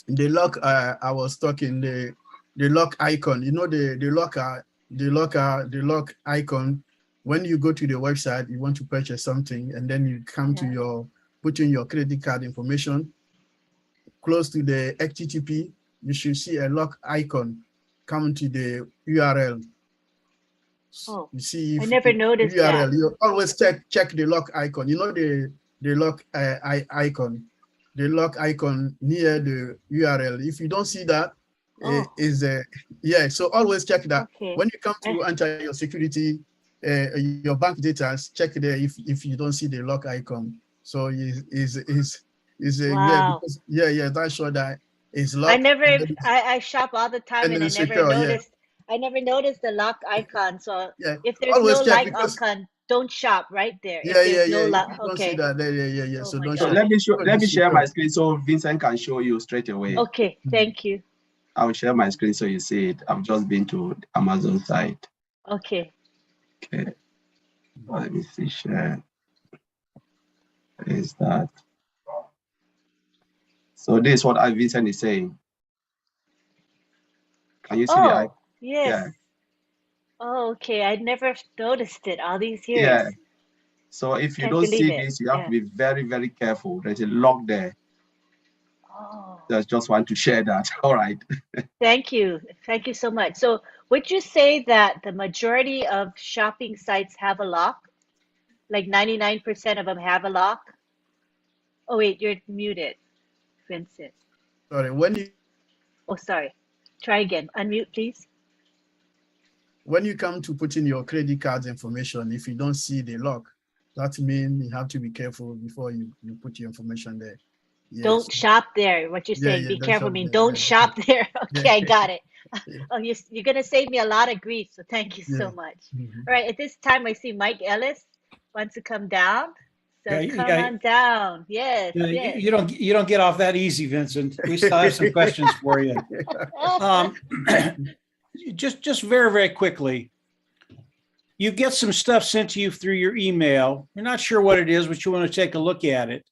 The lock, I was talking, the lock icon, you know, the lock icon. When you go to the website, you want to purchase something, and then you come to your, put in your credit card information, close to the HTTP, you should see a lock icon come to the URL. Oh, you see if I never noticed URL, that. you always check the lock icon. You know the lock icon, the lock icon near the URL. If you don't see that, Oh, is yeah. So always check that. okay. When you come to enter your security, your bank data, check there if you don't see the lock icon. So is yeah, Wow. because yeah, that's sure that it's I locked never, I shop all the time, and and then secure. Yeah, I never noticed the lock icon. So yeah. if there's no Always check, like because icon, don't shop right there. If yeah. there's no If lock, you don't see okay. that, yeah. Oh So my don't So shop. gosh. let me share my screen so Vincent can show you straight away. Okay, thank you. I will share my screen so you see it. I've just been to Amazon site. Okay. Okay. Let me see, share. Is that? So this is what Vincent is saying. Can you see the icon? Oh, yes. Yeah. Oh, okay. I never noticed it all these years. Yeah. So if you Can't don't believe see it. this, you have to Yeah. be very, very careful. There's a lock there. Oh, Just want to share that. All right. thank you. Thank you so much. So would you say that the majority of shopping sites have a lock? Like 99% of them have a lock? Oh, wait, you're muted, Vincent. Sorry, when you Oh, sorry. Try again. Unmute, please. when you come to put in your credit card information, if you don't see the lock, that means you have to be careful before you put your information there. Yes. Don't shop there. What you're Yeah, saying, yeah, be don't careful. shop Mean there. don't Yeah, shop there. yeah, Okay, I got it. yeah, Oh, you're gonna save me a lot of grief. So thank you yeah. so much. Mhm. All right, at this time I see Mike Ellis wants to come down. So Yeah, come yeah. on down. Yes, yes. You don't get off that easy, Vincent. We still have some questions for you. Um, just very, very quickly, you get some stuff sent to you through your email. You're not sure what it is, but you want to take a look at it.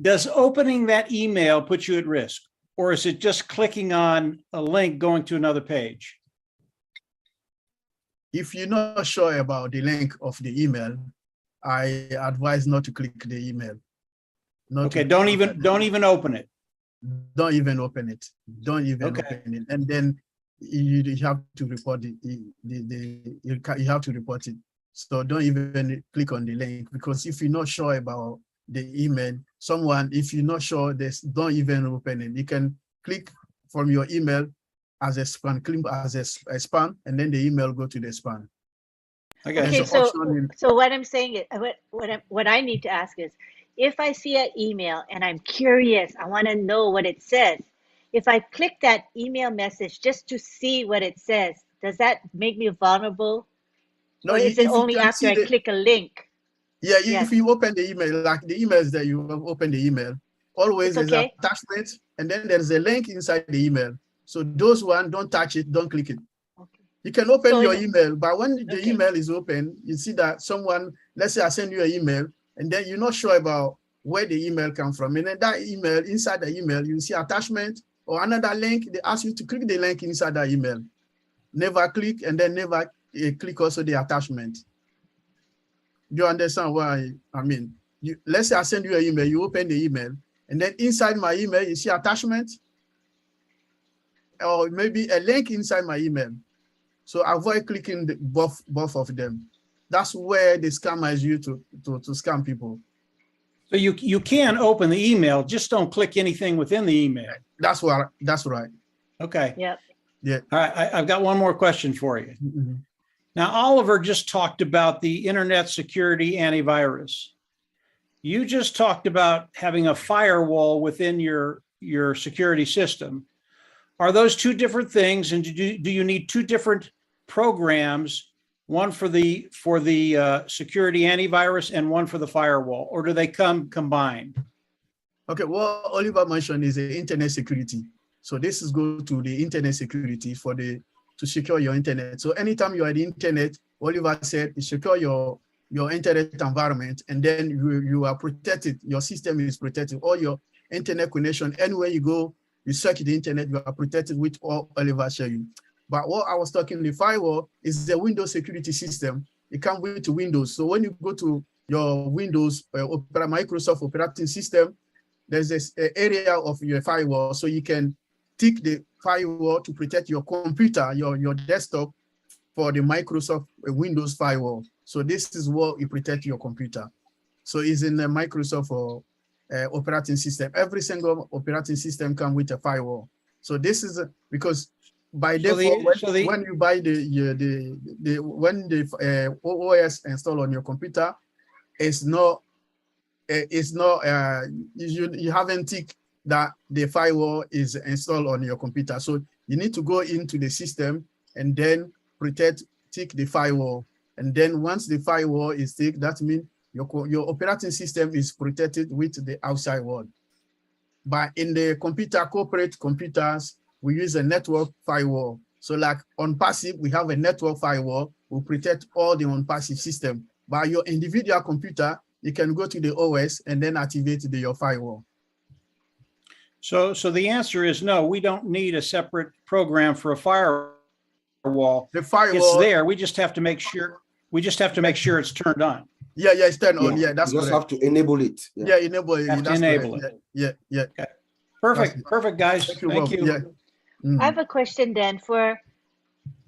Does opening that email put you at risk? Or is it just clicking on a link going to another page? If you're not sure about the link of the email, I advise not to click the email. Okay, don't even open it. Don't even open it. Don't even Okay. open it. And then you have to report you have to report it. So don't even click on the link, because if you're not sure about the email, if you're not sure, don't even open it. You can click from your email as a spam, click as a spam, and then the email go to the spam. Okay. Okay, There's an option in- so what I'm saying is, what I need to ask is, if I see an email and I'm curious, I want to know what it says. If I click that email message just to see what it says, does that make me vulnerable? No, Or is it if you only can after see I click a link? yeah, Yes, if you open the email, like the emails that you have opened the email, always it's there's okay. attachment, and then there's a link inside the email. So those one, don't touch it, don't click it. Okay. You can open So your email, but when the okay. email is open, you see that someone, let's say I send you an email, and then you're not sure about where the email comes from. And then that email, inside the email, you see attachment or another link. They ask you to click the link inside the email. Never click, and then never click also the attachment. Do you understand why? I mean, let's say I send you an email, you open the email, and then inside my email, you see attachment, or maybe a link inside my email. So avoid clicking both of them. That's where the scammers use to scam people. So you can open the email, just don't click anything within the email. That's right. Okay. Yep. Yeah. All right. I've got one more question for you. Mm-hmm. Now, Oliver just talked about the internet security antivirus. You just talked about having a firewall within your security system. Are those two different things? And do you need two different programs, one for the security antivirus and one for the firewall, or do they come combined? Okay, what Oliver mentioned is the internet security. So this is go to the internet security to secure your internet. So anytime you are on the internet, Oliver said, you secure your internet environment, and then you are protected. Your system is protected. All your internet connection, anywhere you go, you search the internet, you are protected with all Oliver showed you. But what I was talking, the firewall is the Windows security system. It comes with Windows. So when you go to your Windows Microsoft operating system, there's this area of your firewall, so you can tick the firewall to protect your computer, your desktop, for the Microsoft Windows firewall. So this is what you protect your computer. So it's in the Microsoft operating system. Every single operating system comes with a firewall. So this is because by default, when you buy when the OS installed on your computer, you haven't ticked that the firewall is installed on your computer. So you need to go into the system and then tick the firewall. And then once the firewall is ticked, that means your operating system is protected with the outside world. But in the corporate computers, we use a network firewall. So like on passive, we have a network firewall, we protect all the on-passive system. By your individual computer, you can go to the OS and then activate your firewall. So the answer is no, we don't need a separate program for a firewall. The firewall, it's there. We just have to make sure it's turned on. Yeah, it's turned on. Yeah, that's you just correct. have to enable it. Yeah, enable it. Have to enable it. Yeah. Okay. Perfect, guys. Thank you. Yeah. I have a question then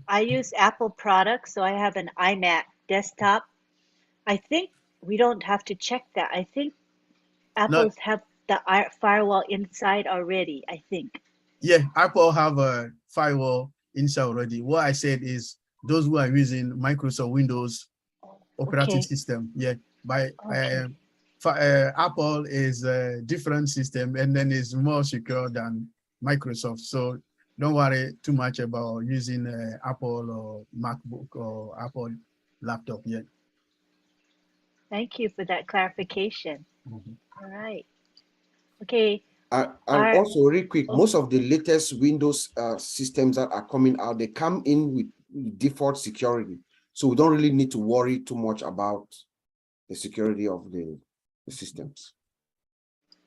I use Apple products, so I have an iMac desktop. I think we don't have to check that. I think Apple's have the firewall inside already, I think. Yeah, Apple have a firewall inside already. What I said is those who are using Microsoft Windows operating Okay. system. Yeah, by Okay. Apple is a different system, and then it's more secure than Microsoft. So don't worry too much about using Apple or MacBook or Apple laptop yet. Thank you for that clarification. Mhm. All right. Okay. And Our also, real quick, oh, most of the latest Windows systems that are coming out, they come in with default security. So we don't really need to worry too much about the security of the systems.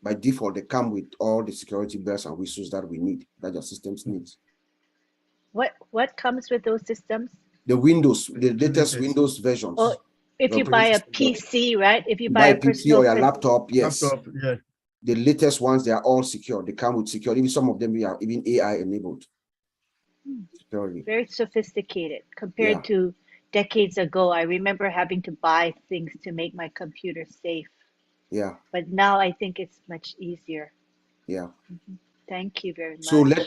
By default, they come with all the security bells and whistles that we need, that your systems needs. what comes with those systems? The Windows, the latest Latest. Windows Oh, versions. if The you buy operating a system, PC, right? If you you buy buy a a PC or personal your laptop, yes. Laptop, yeah. The latest ones, they are all secure. They come with security. Even some of them, we are even AI enabled. Security. very sophisticated compared Yeah. to decades ago. I remember having to buy things to make my computer safe, Yeah. but now I think it's much easier. Yeah. Thank you very So much.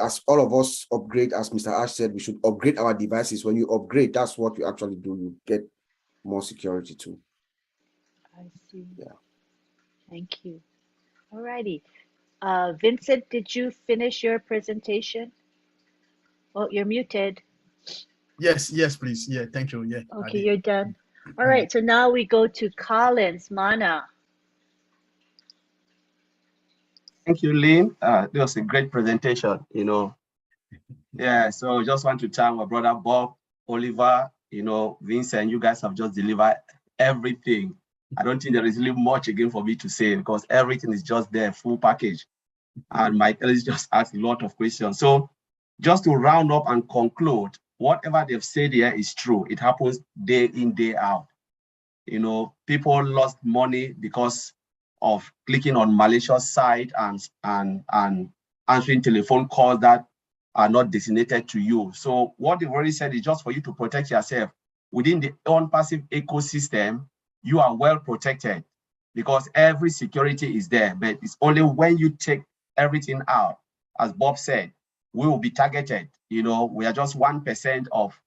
as all of us upgrade, as Mr. Ash said, we should upgrade our devices. When you upgrade, that's what you actually do. You get more security too. I see. Yeah. Thank you. All righty. Vincent, did you finish your presentation? Oh, you're muted. Yes, yes, please. Yeah, thank you. Yeah, I Okay, did. you're done. All Mm. right, so now we go to Collins, Mana. Thank you, Lynn. That was a great presentation, Yeah, so just want to thank my brother Bob, Oliver, Vincent, you guys have just delivered everything. I don't think there is really much again for me to say because everything is just there, full package. And my colleagues just asked a lot of questions. So just to round up and conclude, whatever they've said here is true. It happens day in, day out. People lost money because of clicking on malicious site and answering telephone calls that are not designated to you. So what they've already said is just for you to protect yourself. Within the on-passive ecosystem, you are well protected because every security is there, but it's only when you take everything out, as Bob said, we will be targeted. We are just 1% of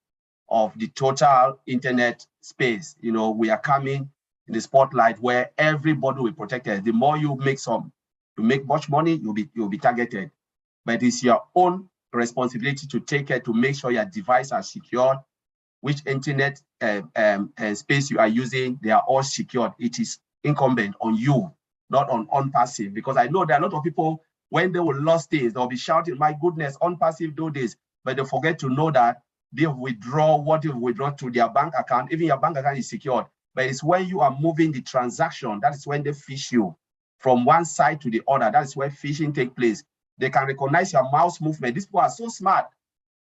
the total internet space. We are coming in the spotlight where everybody will be protected. The more you make much money, you'll be targeted. But it's your own responsibility to take care to make sure your devices are secured, which internet space you are using, they are all secured. It is incumbent on you, not on passive, because I know there are a lot of people, when they will lose things, they'll be shouting, my goodness, on passive do this, but they forget to know that they withdraw what you withdraw to their bank account. Even your bank account is secured, but it's when you are moving the transaction, that is when they phish you from one side to the other. That is where phishing takes place. They can recognize your mouse movement. These people are so smart.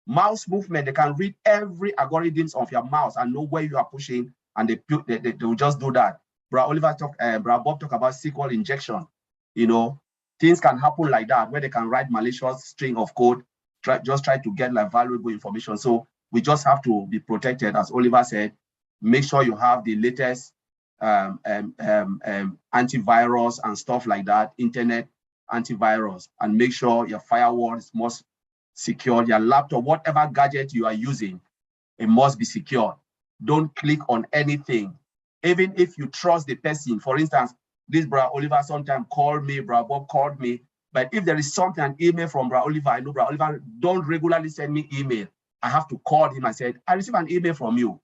Mouse movement, they can read every algorithms of your mouse and know where you are pushing, and they will just do that. Bra Bob talk about SQL injection. Things can happen like that where they can write malicious string of code, just try to get like valuable information. So we just have to be protected, as Oliver said. Make sure you have the latest antivirus and stuff like that, internet antivirus, and make sure your firewall is most secure. Your laptop, whatever gadget you are using, it must be secure. Don't click on anything, even if you trust the person. For instance, this Bra Oliver sometimes called me, Bra Bob called me, but if there is something, an email from Bra Oliver, I know Bra Oliver don't regularly send me email. I have to call him and say, I received an email from you.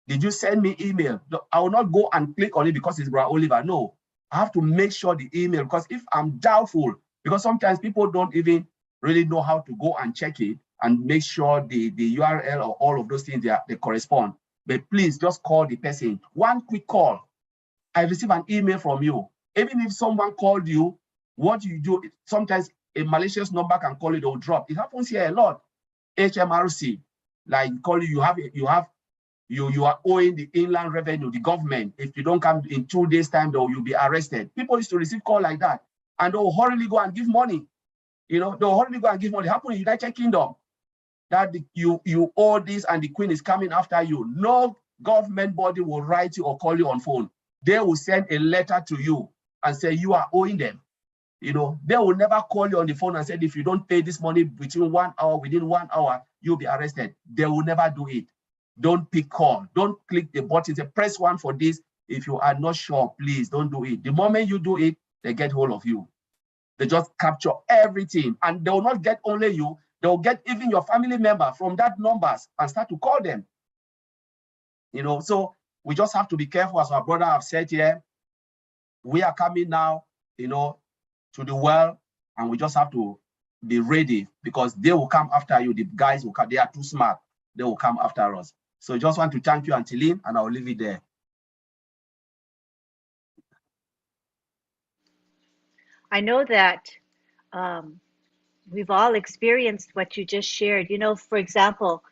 Did you send me email? I will not go and click on it because it's Bra Oliver. No, I have to make sure the email, because if I'm doubtful, because sometimes people don't even really know how to go and check it and make sure the URL or all of those things, they correspond. But please just call the person. One quick call. I received an email from you. Even if someone called you, what you do, sometimes a malicious number can call it or drop. It happens here a lot. HMRC, like call you are owing the inland revenue, the government. If you don't come in 2 days' time, though, you'll be arrested. People used to receive call like that, and they'll hurriedly go and give money. They'll hurriedly go and give money. It happened in the United Kingdom that you owe this and the Queen is coming after you. No government body will write you or call you on phone. They will send a letter to you and say you are owing them. They will never call you on the phone and say, if you don't pay this money within 1 hour, you'll be arrested. They will never do it. Don't pick call. Don't click the button. Say, press 1 for this. If you are not sure, please don't do it. The moment you do it, they get hold of you. They just capture everything, and they will not get only you. They will get even your family member from that numbers and start to call them. You know, so we just have to be careful, as our brother have said here. We are coming now, you know, to the well, and we just have to be ready, because they will come after you. The guys will come. They are too smart. They will come after us. So just want to thank you, Auntie Lynn, and I'll leave it there. I know that we've all experienced what you just shared. You know, for example,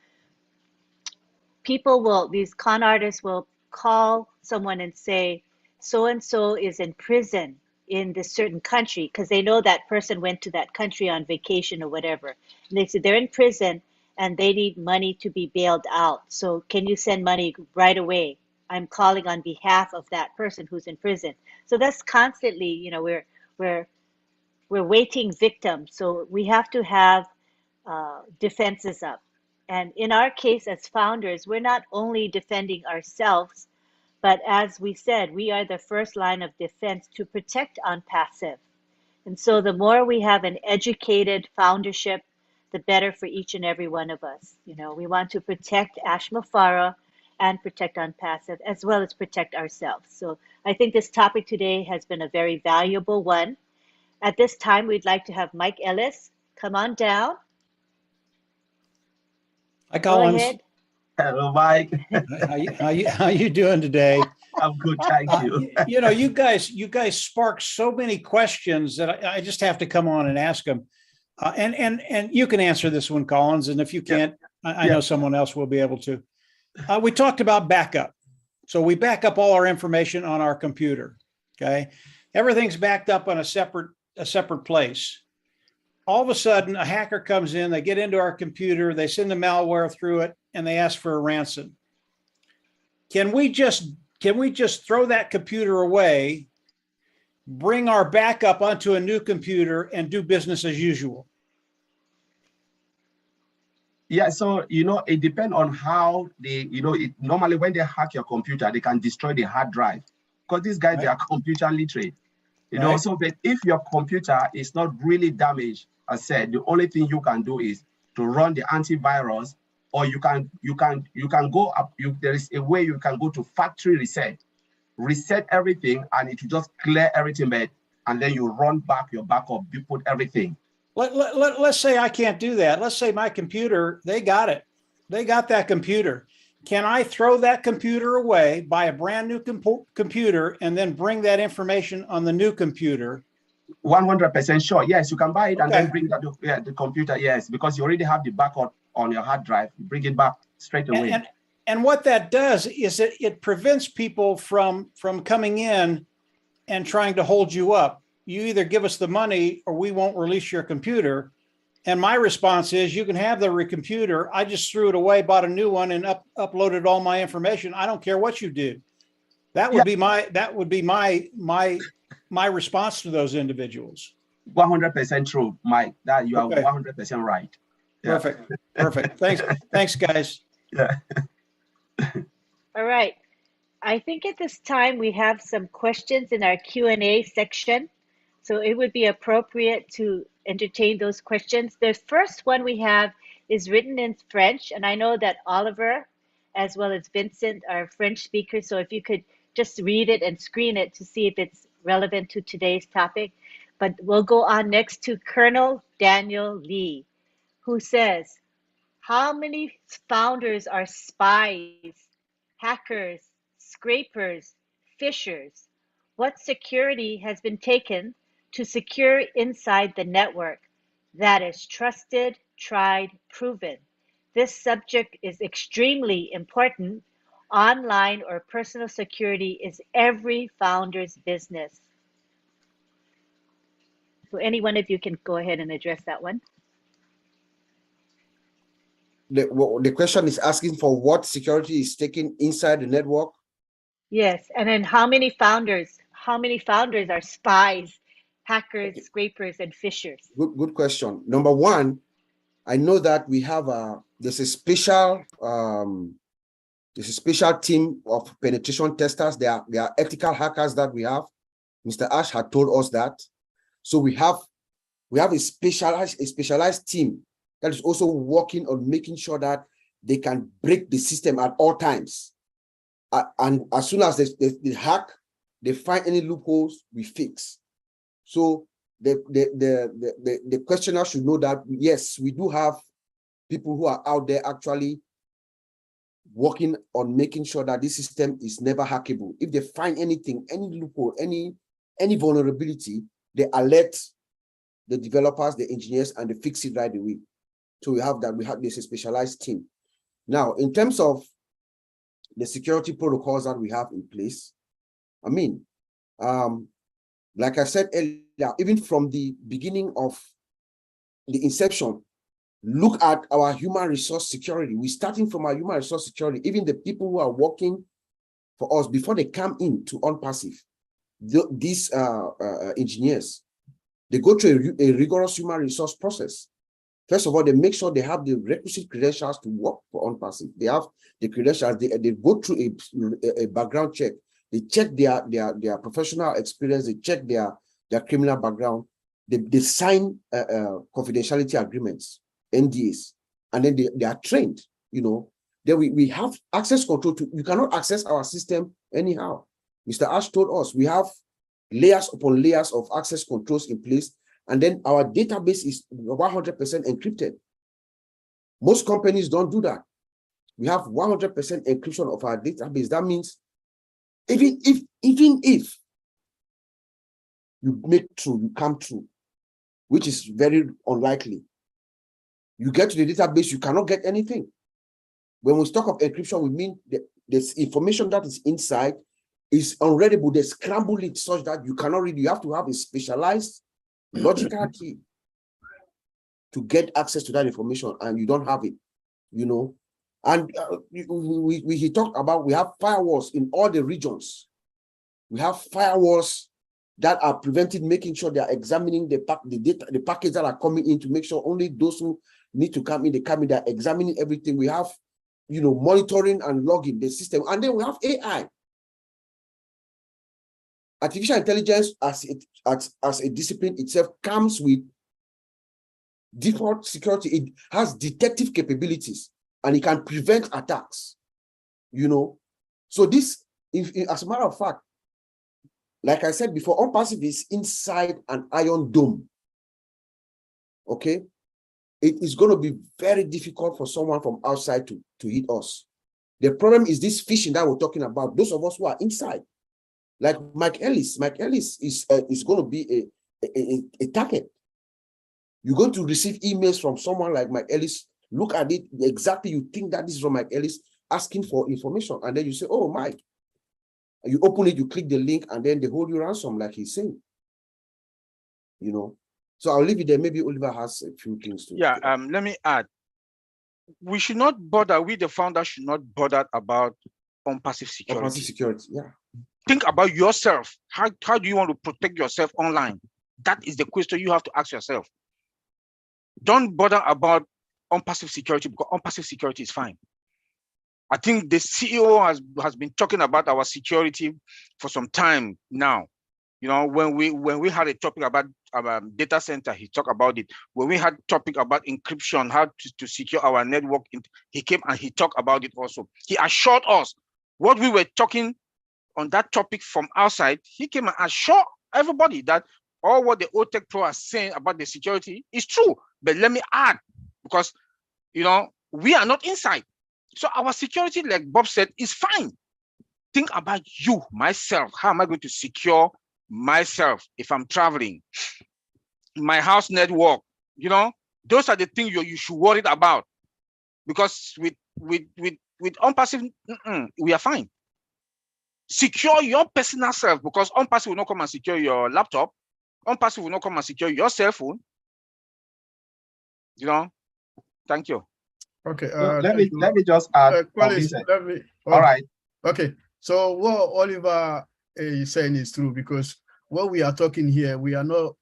these con artists will call someone and say, so and so is in prison in this certain country, because they know that person went to that country on vacation or whatever. And they say they're in prison and they need money to be bailed out. So can you send money right away? I'm calling on behalf of that person who's in prison. So that's constantly, you know, we're waiting victims. So we have to have defenses up. And in our case, as founders, we're not only defending ourselves, but as we said, we are the first line of defense to protect OnPassive. And so the more we have an educated foundership, the better for each and every one of us. You know, we want to protect Ashmafara and protect OnPassive, as well as protect ourselves. So I think this topic today has been a very valuable one. At this time, we'd like to have Mike Ellis come on down. Hi, Go Collins. ahead. Hello, Mike. How you doing today? I'm good, thank you. You know, you guys spark so many questions that I just have to come on and ask them. And you can answer this one, Collins. And if you can't, I know someone else will be able to. We talked about backup. So we back up all our information on our computer. Okay, everything's backed up on a separate place. All of a sudden, a hacker comes in, they get into our computer, they send the malware through it, and they ask for a ransom. Can we just throw that computer away, bring our backup onto a new computer, and do business as usual? Yeah, so, you know, it depends on how normally when they hack your computer, they can destroy the hard drive, because these guys, they are computer literate. You know, so but if your computer is not really damaged, as said, the only thing you can do is to run the antivirus, or you can go up. There is a way you can go to factory reset everything, and it will just clear everything back, and then you run back your backup, you put everything. Let's say I can't do that. Let's say my computer, they got it. They got that computer. Can I throw that computer away, buy a brand new computer, and then bring that information on the new computer? 100% sure. Yes, you can buy it and then bring that the computer. Yes, because you already have the backup on your hard drive. You bring it back straight away. And what that does is it prevents people from coming in and trying to hold you up. You either give us the money or we won't release your computer. And my response is, you can have the computer. I just threw it away, bought a new one, and uploaded all my information. I don't care what you do. That would be my response to those individuals. 100% true, Mike. That you are 100% right. Yeah. Perfect. Thanks, guys. Yeah. All right. I think at this time we have some questions in our Q&A section. So it would be appropriate to entertain those questions. The first one we have is written in French, and I know that Oliver as well as Vincent are French speakers. So if you could just read it and screen it to see if it's relevant to today's topic. But we'll go on next to Colonel Daniel Lee, who says, how many founders are spies, hackers, scrapers, phishers? What security has been taken to secure inside the network that is trusted, tried, proven? This subject is extremely important. Online or personal security is every founder's business. So any one of you can go ahead and address that one. The question is asking for what security is taken inside the network. Yes, and then how many founders are spies, hackers, scrapers, and phishers? Good question. Number one, I know that we have there's a special There's a special team of penetration testers. They are ethical hackers that we have. Mr. Ash had told us that. So we have a specialized team that is also working on making sure that they can break the system at all times. And as soon as they hack, they find any loopholes, we fix. So the questioner should know that, yes, we do have people who are out there actually working on making sure that this system is never hackable. If they find anything, any loophole, any vulnerability, they alert the developers, the engineers, and they fix it right away. So we have that. There's a specialized team. Now, in terms of the security protocols that we have in place, I mean, like I said earlier, even from the beginning of the inception, look at our human resource security. We're starting from our human resource security. Even the people who are working for us before they come into OnPassive, these engineers, they go through a rigorous human resource process. First of all, they make sure they have the requisite credentials to work for OnPassive. They have the credentials. They go through a background check. They check their professional experience. They check their criminal background. They sign confidentiality agreements, NDAs, and then they are trained. You know, then we have access control to. You cannot access our system anyhow. Mr. Ash told us we have layers upon layers of access controls in place, and then our database is 100% encrypted. Most companies don't do that. We have 100% encryption of our database. That means even if you you come through, which is very unlikely, you get to the database, you cannot get anything. When we talk of encryption, we mean there's information that is inside is unreadable. They scramble it such that you cannot read. You have to have a specialized logical key to get access to that information, and you don't have it, you know. And he talked about we have firewalls in all the regions. We have firewalls that are preventing, making sure they are examining the packets that are coming in to make sure only those who need to come in, they come in. They're examining everything. We have, you know, monitoring and logging the system, and then we have AI. Artificial intelligence as a discipline itself comes with default security. It has detective capabilities and it can prevent attacks, you know. So this, as a matter of fact, like I said before, OnPassive is inside an iron dome, okay? It is going to be very difficult for someone from outside to hit us. The problem is this phishing that we're talking about. Those of us who are inside, like Mike Ellis is going to be a target. You're going to receive emails from someone like Mike Ellis. Look at it exactly. You think that this is from Mike Ellis asking for information, and then you say, "Oh, Mike." You open it, you click the link, and then they hold you ransom, like he's saying. You know. So I'll leave it there. Maybe Oliver has a few things to. Yeah. Let me add. We should not bother. We, the founder, should not bother about OnPassive security. OnPassive security. Yeah. Think about yourself. How do you want to protect yourself online? That is the question you have to ask yourself. Don't bother about OnPassive security, because OnPassive security is fine. I think the CEO has been talking about our security for some time now. You know, when we had a topic about data center, he talked about it. When we had a topic about encryption, how to secure our network, he came and he talked about it also. He assured us what we were talking on that topic from outside. He came and assured everybody that all what the OTECH Pro are saying about the security is true. But let me add, because, you know, we are not inside. So our security, like Bob said, is fine. Think about you, myself. How am I going to secure myself if I'm traveling? My house network, you know, those are the things you should worry about. Because with OnPassive, we are fine. Secure your personal self, because OnPassive will not come and secure your laptop. OnPassive will not come and secure your cell phone. You know, thank you. Okay. Let me just add. All right. Okay. So what Oliver is saying is true, because what we are talking here, we are not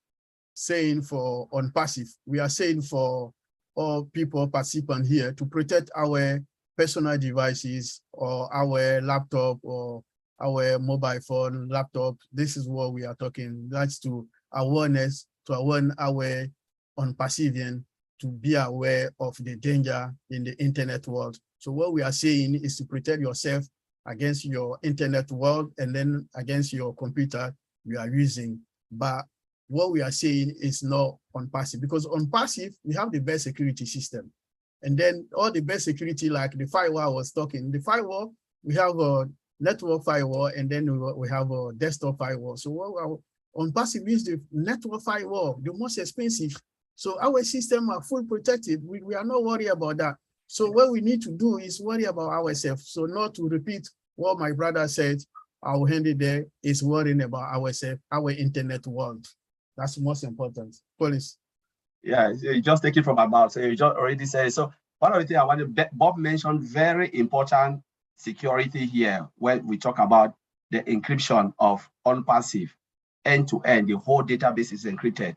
saying for OnPassive. We are saying for all people participant here to protect our personal devices or our laptop or our mobile phone, laptop. This is what we are talking. That's to awareness, to warn our unperceiving, to be aware of the danger in the internet world. So what we are saying is to protect yourself against your internet world and then against your computer you are using. But what we are saying is not on passive, because on passive, we have the best security system. And then all the best security, like the firewall I was talking, the firewall, we have a network firewall, and then we have a desktop firewall. So what on passive is the network firewall, the most expensive. So our system are full protected. We are not worried about that. So what we need to do is worry about ourselves. So not to repeat what my brother said, our handy there is worrying about ourselves, our internet world. That's most important. Police. Yeah, you just take it from my mouth. So you just already said it. So one of the things I wanted, Bob mentioned very important security here when we talk about the encryption of on-passive end-to-end, the whole database is encrypted.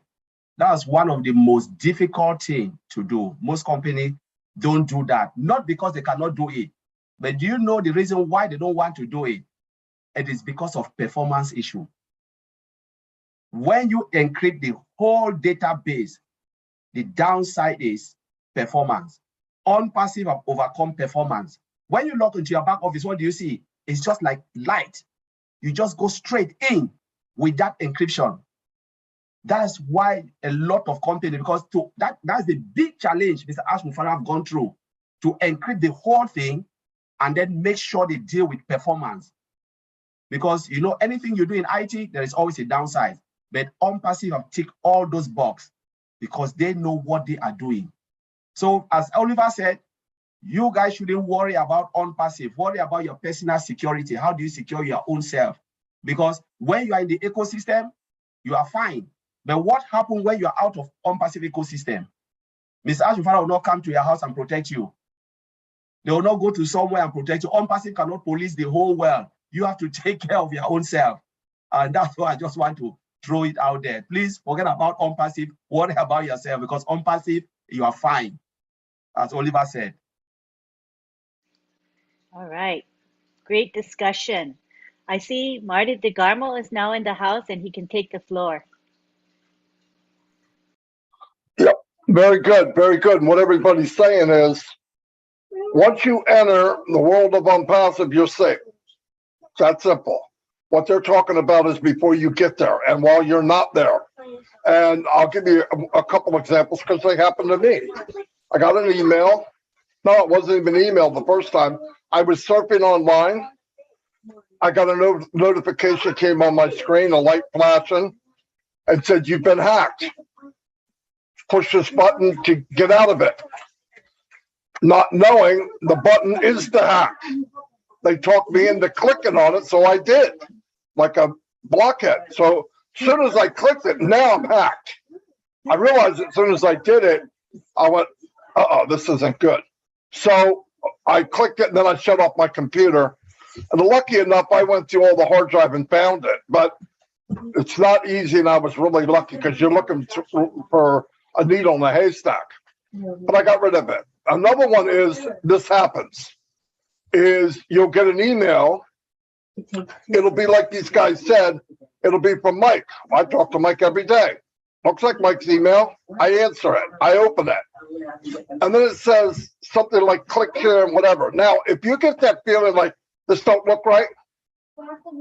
That's one of the most difficult things to do. Most companies don't do that, not because they cannot do it, but do you know the reason why they don't want to do it? It is because of performance issue. When you encrypt the whole database, the downside is performance. On-passive have overcome performance. When you log into your back office, what do you see? It's just like light. You just go straight in with that encryption. That's why a lot of companies, because that's the big challenge Mr. Ashmufara have gone through, to encrypt the whole thing and then make sure they deal with performance. Because you know, anything you do in IT, there is always a downside. But on-passive have ticked all those boxes because they know what they are doing. So as Oliver said, you guys shouldn't worry about on-passive, worry about your personal security. How do you secure your own self? Because when you are in the ecosystem, you are fine. But what happens when you are out of on-passive ecosystem? Mr. Ashufara will not come to your house and protect you. They will not go to somewhere and protect you. On-passive cannot police the whole world. You have to take care of your own self. And that's why I just want to throw it out there. Please forget about on-passive, worry about yourself, because on-passive, you are fine, as Oliver said. All right. Great discussion. I see Marty DeGarmo is now in the house and he can take the floor. Yep, very good, very good. And what everybody's saying is, once you enter the world of unpassive, you're safe. It's that simple. What they're talking about is before you get there and while you're not there. And I'll give you a couple examples because they happened to me. I got an email. No, it wasn't even an email the first time. I was surfing online. I got a notification came on my screen, a light flashing, and said, "You've been hacked. Push this button to get out of it." Not knowing the button is the hack. They talked me into clicking on it, so I did, like a blockhead. So as soon as I clicked it, now I'm hacked. I realized as soon as I did it, I went, uh-oh, this isn't good. So I clicked it, and then I shut off my computer. And lucky enough, I went through all the hard drive and found it. But it's not easy, and I was really lucky because you're looking for a needle in a haystack. But I got rid of it. Another one is, this happens, is you'll get an email. It'll be like these guys said, it'll be from Mike. I talk to Mike every day. Looks like Mike's email. I answer it. I open it. And then it says something like click here and whatever. Now, if you get that feeling like this don't look right,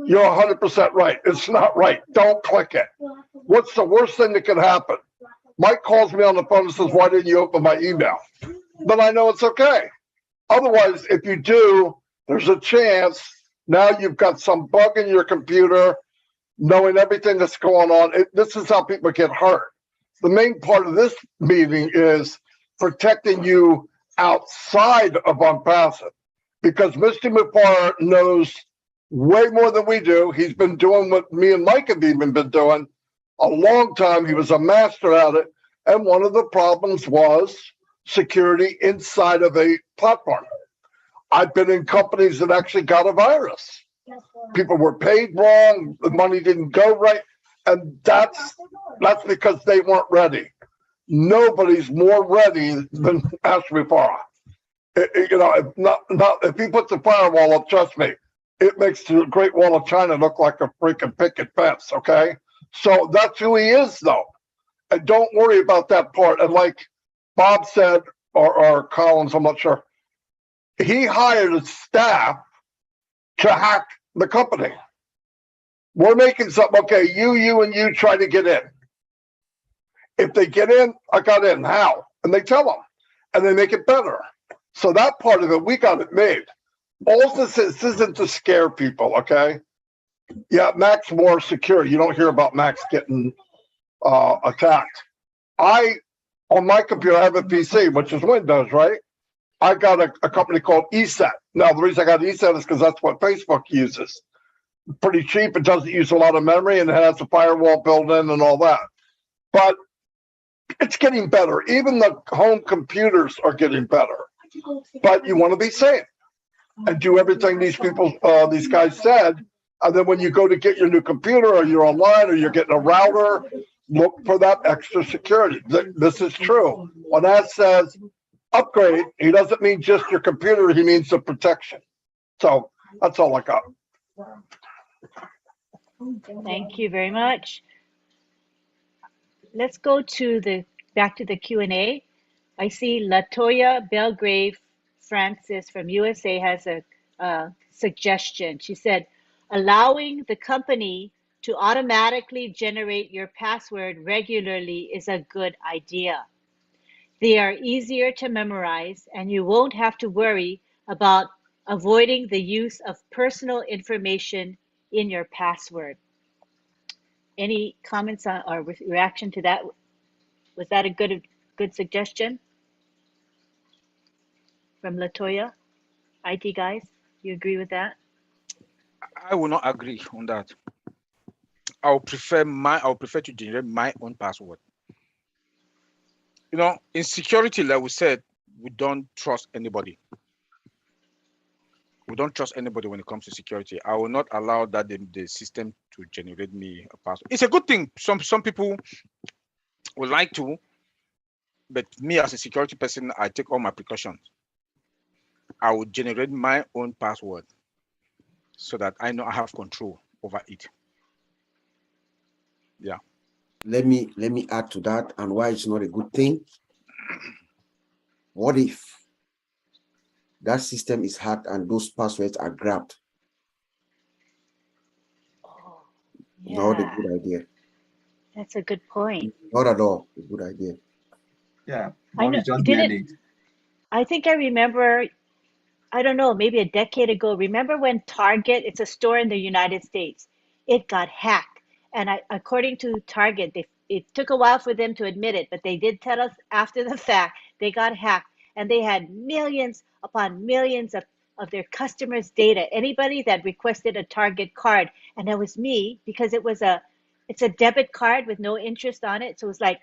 you're 100% right. It's not right. Don't click it. What's the worst thing that can happen? Mike calls me on the phone and says, "Why didn't you open my email?" Then I know it's okay. Otherwise, if you do, there's a chance now you've got some bug in your computer, knowing everything that's going on. This is how people get hurt. The main part of this meeting is protecting you outside of unpassive, because Mr. Mupar knows way more than we do. He's been doing what me and Mike have even been doing a long time. He was a master at it. And one of the problems was security inside of a platform. I've been in companies that actually got a virus. People were paid wrong, the money didn't go right, and that's because they weren't ready. Nobody's more ready than Ashmufara. You know, if he puts a firewall up, trust me, it makes the Great Wall of China look like a freaking picket fence. Okay, so that's who he is, though, and don't worry about that part. And like Bob said, or Collins, I'm not sure, he hired a staff to hack the company. We're making something. Okay, you, and you try to get in. If they get in, I got in. How? And they tell them, and they make it better. So that part of it, we got it made. All this isn't to scare people, okay? Yeah, Mac's more secure. You don't hear about Mac's getting attacked. On my computer, I have a PC, which is Windows, right? I got a company called ESET. Now, the reason I got ESET is because that's what Facebook uses. Pretty cheap. It doesn't use a lot of memory, and it has a firewall built in and all that. But it's getting better. Even the home computers are getting better. But you want to be safe and do everything these guys said. And then when you go to get your new computer, or you're online, or you're getting a router, look for that extra security. This is true. When that says upgrade, he doesn't mean just your computer, he means the protection. So that's all I got. Thank you very much. Let's go back to the Q&A. I see Latoya Belgrave Francis from USA has a suggestion. She said, allowing the company to automatically generate your password regularly is a good idea. They are easier to memorize, and you won't have to worry about avoiding the use of personal information in your password. Any comments on or reaction to that? Was that a good suggestion from Latoya? IT guys, you agree with that? I will not agree on that. I would prefer to generate my own password. You know, in security, like we said, we don't trust anybody. We don't trust anybody when it comes to security. I will not allow that the system to generate me a password. It's a good thing. Some people would like to, but me as a security person, I take all my precautions. I will generate my own password so that I know I have control over it. Yeah. Let me add to that and why it's not a good thing. What if that system is hacked and those passwords are grabbed? Oh, Not a yeah, good idea. that's a good point. Not at all a good idea. Yeah, I Bobby know, just did nailed it, it. I think I remember, I don't know, maybe a decade ago. Remember when Target, it's a store in the United States, it got hacked. And according to Target, it took a while for them to admit it, but they did tell us after the fact they got hacked. And they had millions upon millions of their customers' data. Anybody that requested a Target card, and that was me, because it's a debit card with no interest on it. So it's like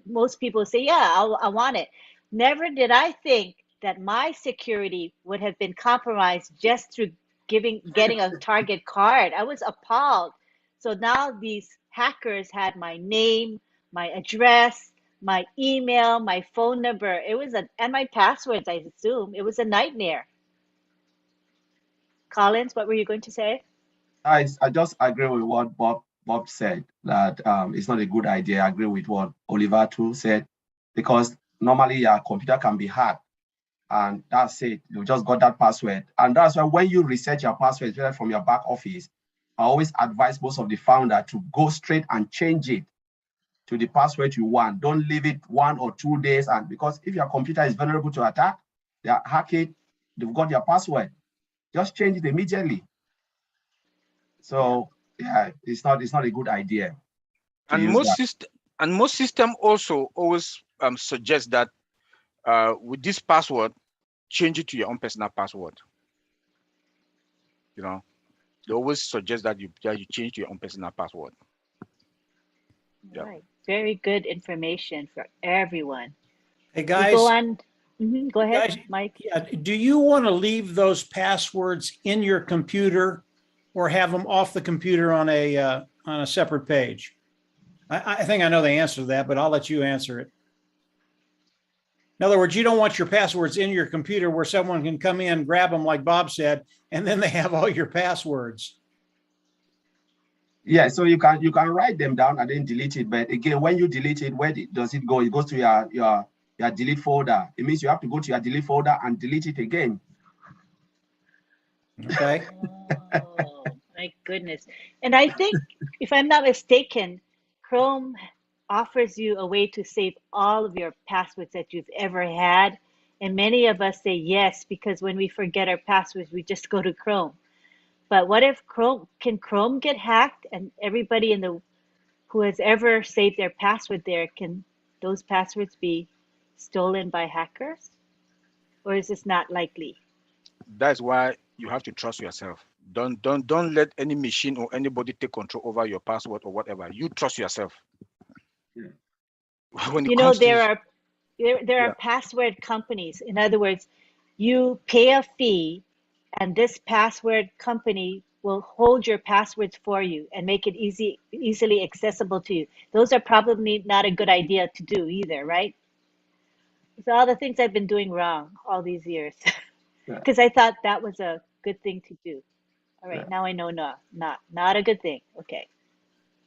most people say, yeah, I want it. Never did I think that my security would have been compromised just through getting a Target card. I was appalled. So now these hackers had my name, my address, my email, my phone number. And my passwords, I assume. It was a nightmare. Collins, what were you going to say? I just agree with what Bob said, that it's not a good idea. I agree with what Oliver too said, because normally your computer can be hacked, and that's it. You just got that password. And that's why when you reset your password, especially from your back office, I always advise most of the founder to go straight and change it to the password you want. Don't leave it 1 or 2 days. And because if your computer is vulnerable to attack, they hack it, they've got your password. Just change it immediately. So yeah, it's not a good idea. And most system also always suggest that with this password, change it to your own personal password. You know, they always suggest that you change to your own personal password. Yeah. Right. Very good information for everyone. Hey We guys, go on. Go ahead, guys, Mike. yeah, do you want to leave those passwords in your computer or have them off the computer on a separate page? I think I know the answer to that, but I'll let you answer it. In other words, you don't want your passwords in your computer where someone can come in, grab them like Bob said, and then they have all your passwords. Yeah, so you can write them down and then delete it. But again, when you delete it, where does it go? It goes to your delete folder. It means you have to go to your delete folder and delete it again. Okay. Oh, my goodness. And I think, if I'm not mistaken, Chrome offers you a way to save all of your passwords that you've ever had. And many of us say yes, because when we forget our passwords, we just go to Chrome. But what if can Chrome get hacked, and everybody who has ever saved their password there, can those passwords be stolen by hackers? Or is this not likely? That's why you have to trust yourself. Don't let any machine or anybody take control over your password or whatever. You trust yourself. Yeah. When it You know, comes to there are password companies. In other words, you pay a fee, and this password company will hold your passwords for you and make it easily accessible to you. Those are probably not a good idea to do either, right? So all the things I've been doing wrong all these years, Yeah. because I thought that was a good thing to do. All right, Yeah. now I know not a good thing. Okay.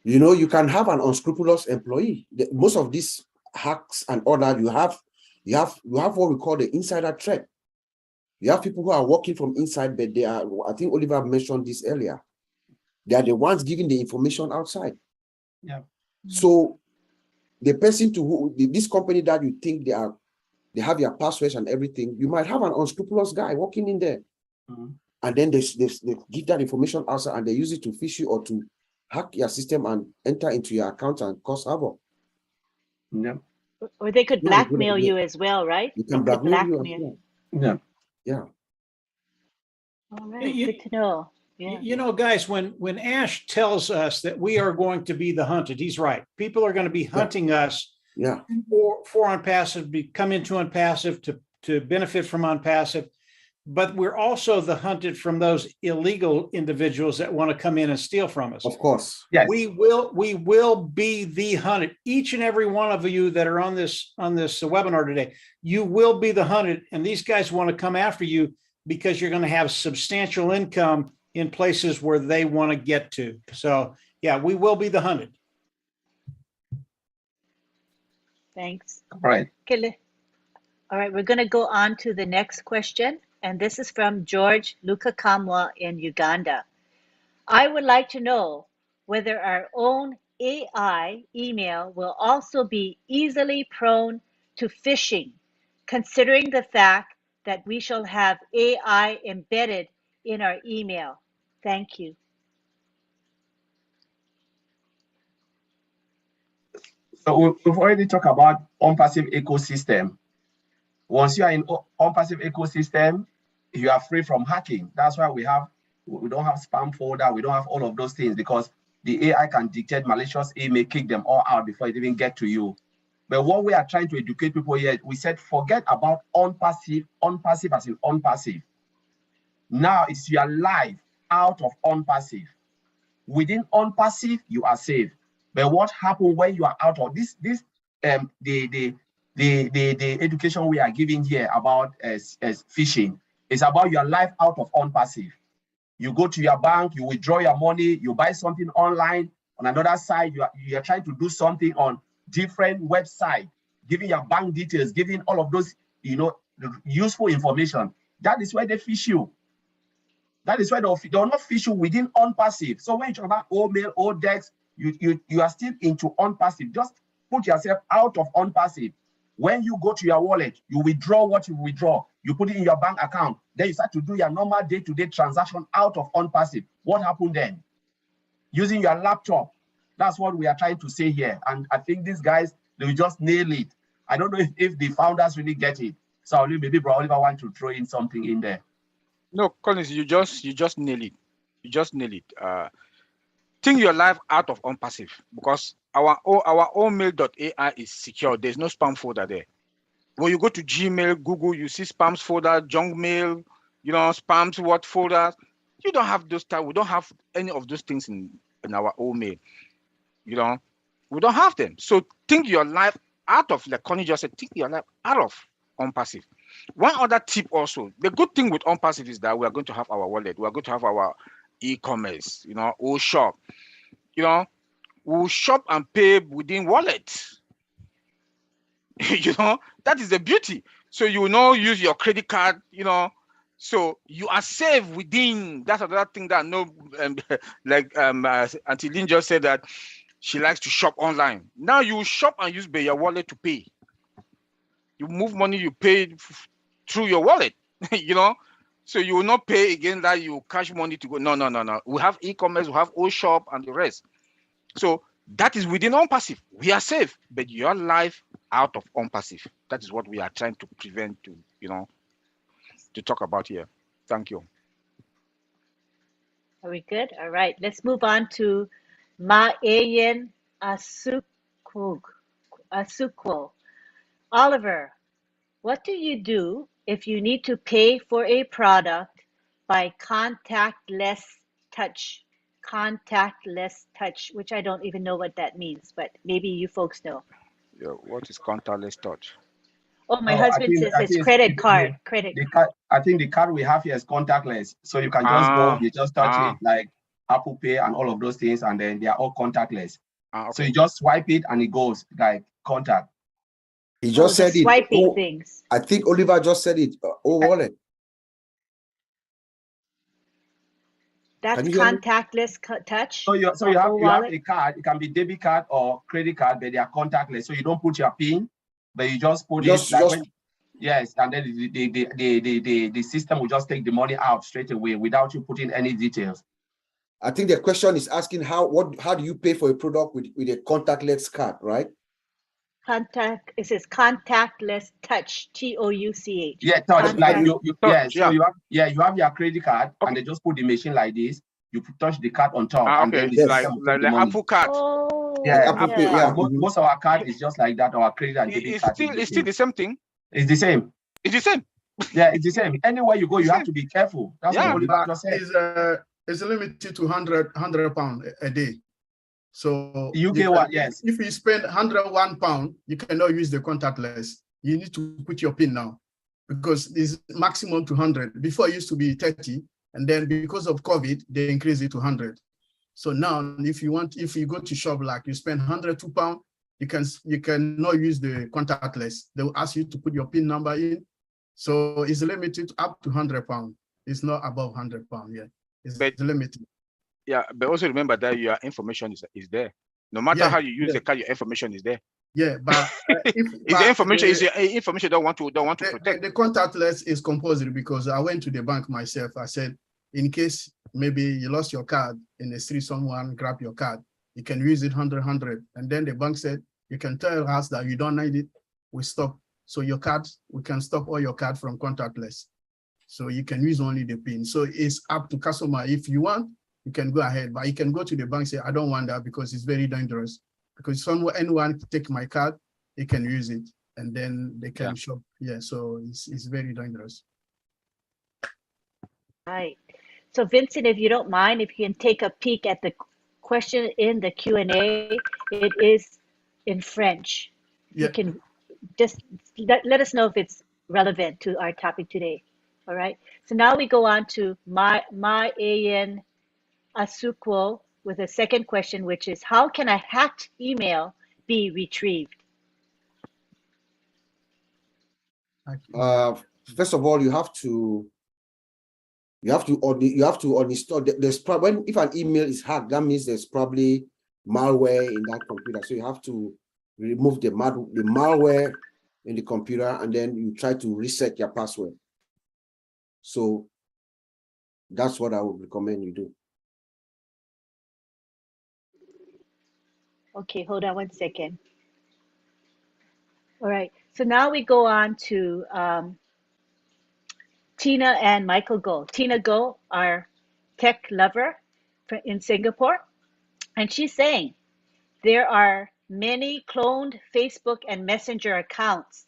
You know, you can have an unscrupulous employee. Most of these hacks and all that, you have what we call the insider threat. You have people who are working from inside, but they are, I think Oliver mentioned this earlier, they are the ones giving the information outside. Yeah. So the person to who this company that you think they have your passwords and everything, you might have an unscrupulous guy working in there. Mhm. And then they give that information outside, and they use it to phish you or to hack your system and enter into your account and cause havoc. Yeah. Or they could Not a good blackmail idea. you as well, right? You They can could blackmail you as blackmail. well. Yeah. Yeah. All right, You, good to know. Yeah. you know, guys, when Ash tells us that we are going to be the hunted, he's right. People are going to be hunting us Yeah. for unpassive, come into unpassive to benefit from unpassive. But we're also the hunted from those illegal individuals that want to come in and steal from us. Of course. Yes. We will be the hunted. Each and every one of you that are on this webinar today, you will be the hunted, and these guys want to come after you because you're going to have substantial income in places where they want to get to. So yeah, we will be the hunted. Thanks. All right. Okay. All right, we're going to go on to the next question. And this is from George Lukakamwa in Uganda. I would like to know whether our own AI email will also be easily prone to phishing, considering the fact that we shall have AI embedded in our email. Thank you. So we've already talked about unpassive ecosystem. Once you are in unpassive ecosystem, you are free from hacking. That's why we don't have spam folder. We don't have all of those things, because the AI can dictate malicious email, kick them all out before it even get to you. But what we are trying to educate people here, we said forget about unpassive as in unpassive. Now it's your life out of unpassive. Within unpassive, you are safe. But what happens when you are out of this? The education we are giving here about as phishing is about your life out of unpassive. You go to your bank, you withdraw your money, you buy something online. On another side, you are trying to do something on different website, giving your bank details, giving all of those, useful information. That is where they phish you. That is why they will not phish you within unpassive. So when you talk about OMail, OTECH, you are still into unpassive. Just put yourself out of unpassive. When you go to your wallet, you withdraw what you withdraw. You put it in your bank account. Then you start to do your normal day-to-day transaction out of unpassive. What happened then? Using your laptop. That's what we are trying to say here. And I think these guys, they will just nail it. I don't know if the founders really get it. So maybe Bro Oliver want to throw in something in there. No, Collins, you just nail it. You just nail it. Think your life out of unpassive, because our own mail.ai is secure. There's no spam folder there. When you go to Gmail, Google, you see spams folder, junk mail, spams what folders. You don't have those type. We don't have any of those things in our own mail. We don't have them. So think your life out of, like Connie just said, think your life out of OnPassive. One other tip also, the good thing with OnPassive is that we are going to have our wallet, we are going to have our e-commerce, or shop. We'll shop and pay within wallet. That is the beauty. So you will not use your credit card, so you are safe within. That's another thing that like Auntie Lynn just said that she likes to shop online. Now you shop and use your wallet to pay. You move money, you pay through your wallet, So you will not pay again that you cash money to go. No. We have e-commerce, we have shop and the rest. So that is within OnPassive. We are safe, but your life out of OnPassive. That is what we are trying to prevent to talk about here. Thank you. Are we good? All right. Let's move on to Ma'ayan Asukwo. Oliver, what do you do if you need to pay for a product by contactless touch? Contactless touch, which I don't even know what that means, but maybe you folks know. Yeah, what is contactless touch? Oh, my No, husband says it's credit card. Credit. I think the card we have here is contactless. So you can just go, you just touch it like Apple Pay and all of those things, and then they are all contactless. Okay. So you just swipe it and it goes like contact. He just said it. Swiping things. I think Oliver just said it. Wallet. That's contactless touch. So you have a card. It can be debit card or credit card, but they are contactless. So you don't put your PIN, but you just put yes, and then the system will just take the money out straight away without you putting any details. I think the question is asking how do you pay for a product with a contactless card, right? It says contactless touch, TOUCH. Yeah, touch like you have your credit card, okay. and they just put the machine like this. You touch the card on top, and okay. then the system will take the money. Apple card. Oh, yeah, Apple Pay, yeah. Most of our card is just like that. Our credit and debit card. It's still the same thing. It's the same. It's the same. Yeah, it's the same. Anywhere you go, you have to be careful. That's what Oliver just said. It's limited to 100 pounds a day. So UK one, yes. If you spend 101 pounds, you cannot use the contactless. You need to put your PIN now because it's maximum to 100. Before it used to be 30, and then because of COVID, they increased it to 100. So now, if you go to shop like you spend 102 pounds, you cannot use the contactless. They will ask you to put your PIN number in. So it's limited up to 100 pounds. It's not above 100 pounds. Yeah, it's limited. Yeah, but also remember that your information is there. No matter how you use the card, your information is there. Yeah, but the information don't want to protect. The contactless is compulsory because I went to the bank myself. I said, in case maybe you lost your card in the street, someone grabbed your card, you can use it 100. And then the bank said, you can tell us that you don't need it. We stop. So your card, we can stop all your card from contactless. So you can use only the PIN. So it's up to customer. If you want, you can go ahead, but you can go to the bank and say, I don't want that because it's very dangerous. Because anyone take my card, they can use it and then they can shop. Yeah, so it's very dangerous. Right. So Vincent, if you don't mind, if you can take a peek at the question in the Q&A, it is in French. Yeah. You can just let us know if it's relevant to our topic today. All right. So now we go on to Ma'ayan Asukwo with a second question, which is how can a hacked email be retrieved? First of all, you have to uninstall. There's probably if an email is hacked, that means there's probably malware in that computer. So you have to remove the malware in the computer, and then you try to reset your password. So that's what I would recommend you do. Okay, hold on one second. All right, so now we go on to Tina and Michael Go. Tina Go, our tech lover in Singapore, and she's saying there are many cloned Facebook and Messenger accounts.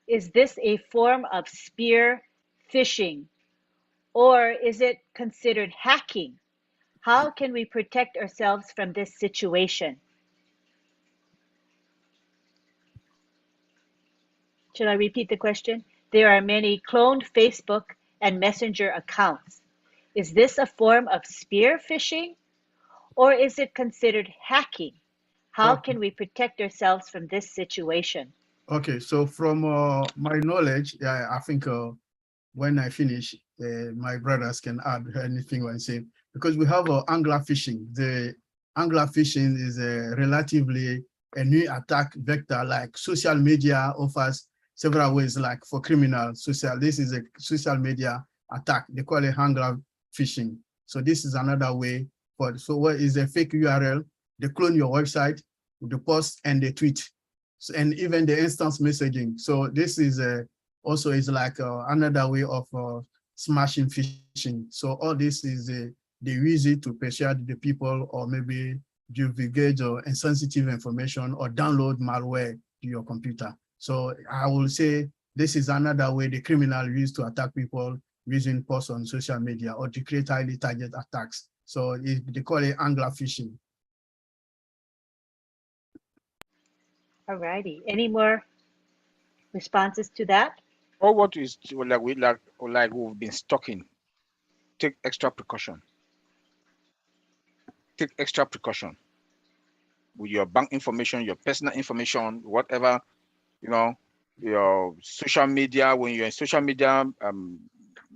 Is this a form of spear phishing, or is it considered hacking? How can we protect ourselves from this situation? Should I repeat the question? There are many cloned Facebook and Messenger accounts. Is this a form of spear phishing, or is it considered hacking? How Okay. can we protect ourselves from this situation? Okay, so from my knowledge, yeah, I think when I finish, my brothers can add anything I say, because we have angler fishing. The angler fishing is relatively a new attack vector. Like social media offers several ways, like for criminals. This is a social media attack. They call it angler fishing. So this is another way. So what is a fake URL? They clone your website, the post, and the tweet. So, and even the instance messaging. So this is also is like another way of smashing phishing. So all this is they use it to persuade the people, or maybe divulgate or insensitive information, or download malware to your computer. So I will say this is another way the criminal use to attack people using posts on social media, or to create highly targeted attacks. So they call it angler phishing. All righty. Any more responses to that? Or what is like we've been stalking. Take extra precaution. Take extra precaution with your bank information, your personal information, whatever, your social media. When you're in social media,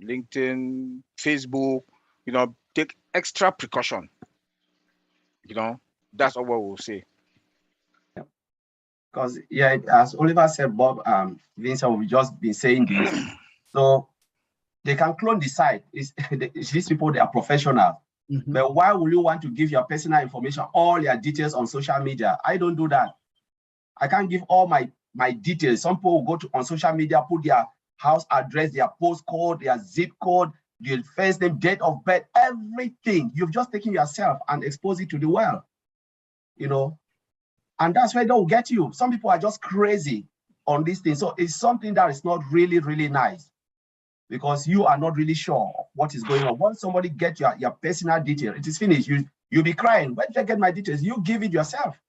LinkedIn, Facebook, take extra precaution. That's all what we'll say. Because yeah, as Oliver said, Bob, Vincent, we've just been saying this. So they can clone the site. These people, they are professional. Mm-hmm. But why would you want to give your personal information, all your details on social media? I don't do that. I can't give all my details. Some people will go on social media, put their house address, their postcode, their zip code, their first name, date of birth, everything. You've just taken yourself and exposed it to the world, and that's where they'll get you. Some people are just crazy on this thing. So it's something that is not really, really nice, because you are not really sure what is going on. Once somebody gets your personal detail, it is finished. You'll be crying. Where did I get my details? You give it yourself.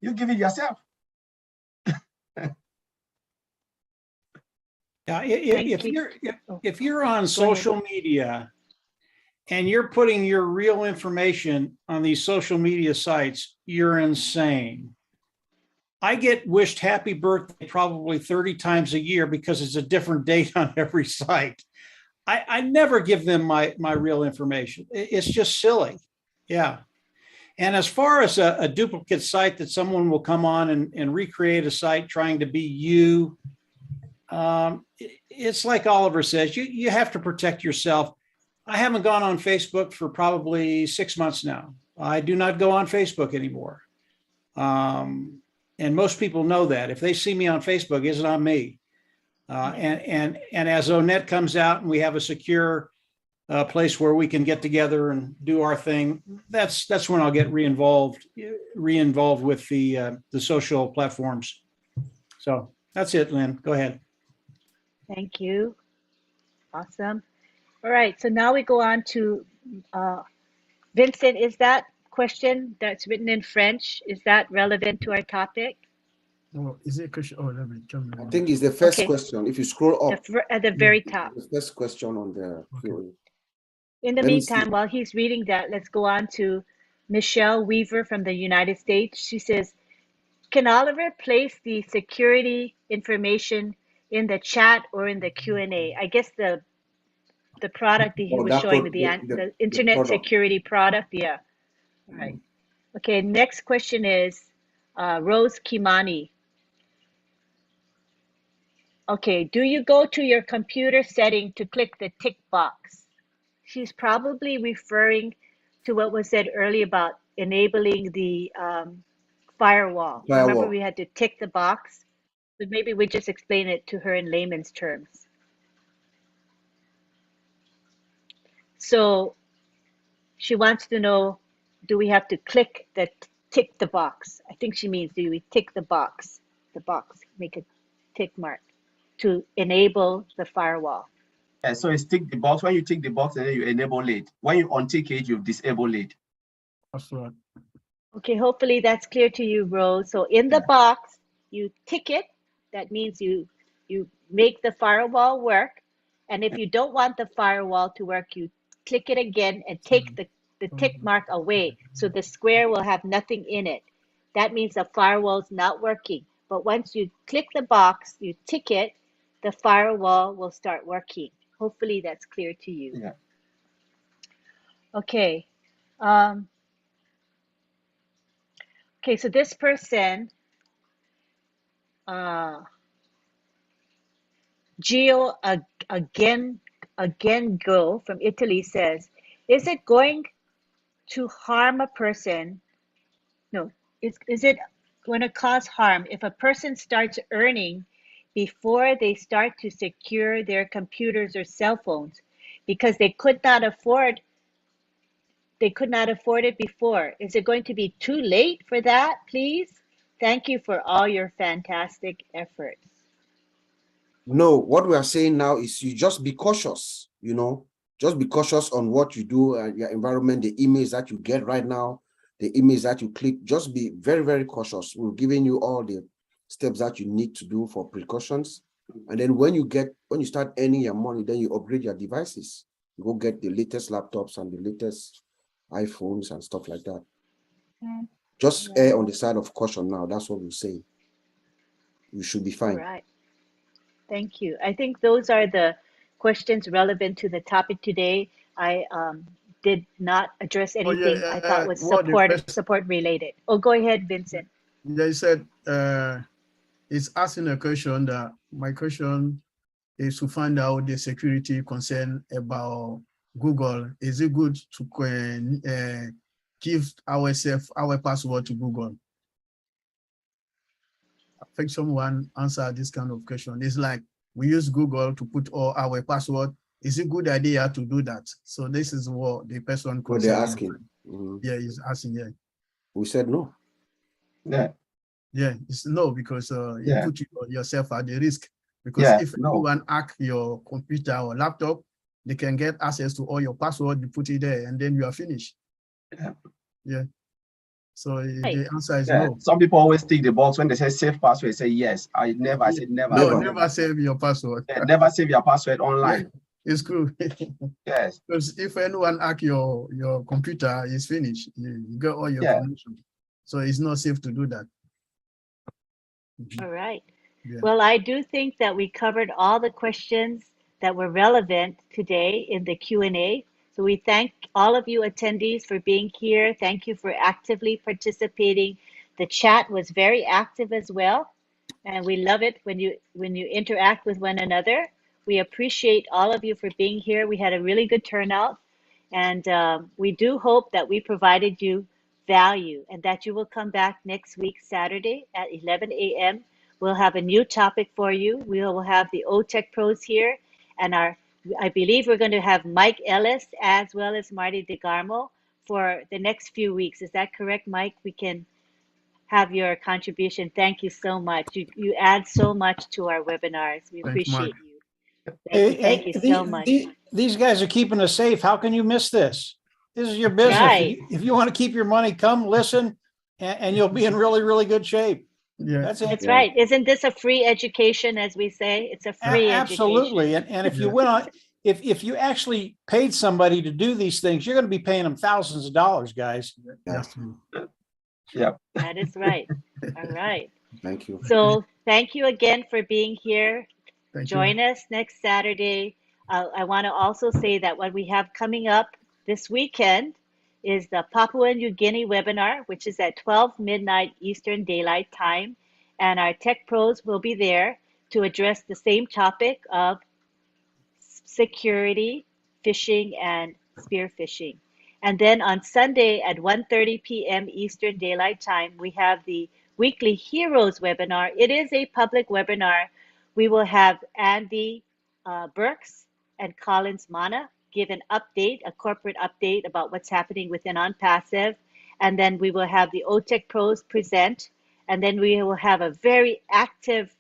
You give it yourself. Yeah, if you're on social media and you're putting your real information on these social media sites, you're insane. I get wished happy birthday probably 30 times a year because it's a different date on every site. I never give them my real information. It's just silly. Yeah. And as far as a duplicate site that someone will come on and recreate a site trying to be you, it's like Oliver says, you have to protect yourself. I haven't gone on Facebook for probably 6 months now. I do not go on Facebook anymore. And most people know that. If they see me on Facebook, it's not me. And as ONET comes out and we have a secure place where we can get together and do our thing, that's when I'll get re-involved with the social platforms. So that's it, Lynn. Go ahead. Thank you. Awesome. All right, so now we go on to Vincent. Is that question that's written in French, is that relevant to our topic? Oh, is it a question? Oh, let me come. I think it's the first Okay. question. If you scroll up, At the very top. the first question on the Okay. In the Let me see. meantime, while he's reading that, let's go on to Michelle Weaver from the United States. She says, can Oliver place the security information in the chat or in the Q&A? I guess the product that he was showing, the internet product. security product. Yeah. All right. Okay. Next question is Rose Kimani. Okay. Do you go to your computer setting to click the tick box? She's probably referring to what was said earlier about enabling the firewall. Remember, we had to tick the box, but maybe we just explain it to her in layman's terms. So she wants to know, do we have to click tick the box? I think she means, do we tick the box, make a tick mark to enable the firewall? Yeah, so it's tick the box. When you tick the box, and then you enable it. When you untick it, you disable it. That's right. Okay, hopefully that's clear to you, Rose. So in the box, you tick it. That means you you make the firewall work. And if you don't want the firewall to work, you click it again and take the tick mark away. So the square will have nothing in it. That means the firewall is not working. But once you click the box, you tick it, the firewall will start working. Hopefully that's clear to you. Yeah. Okay. Okay, so this person, Gio again go from Italy says, is it going to harm a person? No, is it going to cause harm if a person starts earning before they start to secure their computers or cell phones because they could not afford it before? Is it going to be too late for that, please? Thank you for all your fantastic efforts. No, what we are saying now is you just be cautious, just be cautious on what you do, your environment, the emails that you get right now, the emails that you click, just be very, very cautious. We're giving you all the steps that you need to do for precautions. And then when you start earning your money, then you upgrade your devices. You go get the latest laptops and the latest iPhones and stuff like that. Just err on the side of caution now. That's what we're saying. You should be fine. All right. Thank you. I think those are the questions relevant to the topic today. I did not address anything I thought was support related. Oh, go ahead, Vincent. They said it's asking a question that my question is to find out the security concern about Google. Is it good to give our password to Google? I think someone answered this kind of question. It's like we use Google to put all our password. Is it a good idea to do that? So this is what the person What they're asking. Yeah, he's asking. Yeah. We said no. Yeah. Yeah, it's no, because you put yourself at the risk. Because if no. anyone hack your computer or laptop, they can get access to all your password, you put it there, and then you are finished. Yeah. So the answer is no. Some people always tick the box when they say save password, say yes. I said never. No, never save your password. Never save your password online. Yeah, it's true. Yes. Because if anyone hack your computer, it's finished. You get all your information. So it's not safe to do that. All right. Yeah. Well, I do think that we covered all the questions that were relevant today in the Q&A. So we thank all of you attendees for being here. Thank you for actively participating. The chat was very active as well. And we love it when you interact with one another. We appreciate all of you for being here. We had a really good turnout. And we do hope that we provided you value and that you will come back next week, Saturday at 11 a.m. We'll have a new topic for you. We will have the OTECH pros here, and I believe we're going to have Mike Ellis as well as Marty DeGarmo for the next few weeks. Is that correct, Mike? We can have your contribution. Thank you so much. You add so much to our webinars. We appreciate you. Thank you so much. These guys are keeping us safe. How can you miss this? This is your business. Right. If you want to keep your money, come listen, and you'll be in really, really good shape. Yeah, that's it. That's right. Isn't this a free education, as we say? It's a free Absolutely. education. And if you went on, if you actually paid somebody to do these things, you're going to be paying them thousands of dollars, guys. Yeah. That is right. All right. Thank you. So thank you again for being here. Join us next Saturday. I want to also say that what we have coming up this weekend is the Papua New Guinea webinar, which is at 12 midnight Eastern Daylight Time. And our tech pros will be there to address the same topic of security, phishing, and spear phishing. And then on Sunday at 1:30 p.m. Eastern Daylight Time, we have the weekly Heroes webinar. It is a public webinar. We will have Andy Burks and Collins Mana give an update, a corporate update about what's happening within OnPassive. And then we will have the OTECH pros present. And then we will have a very active,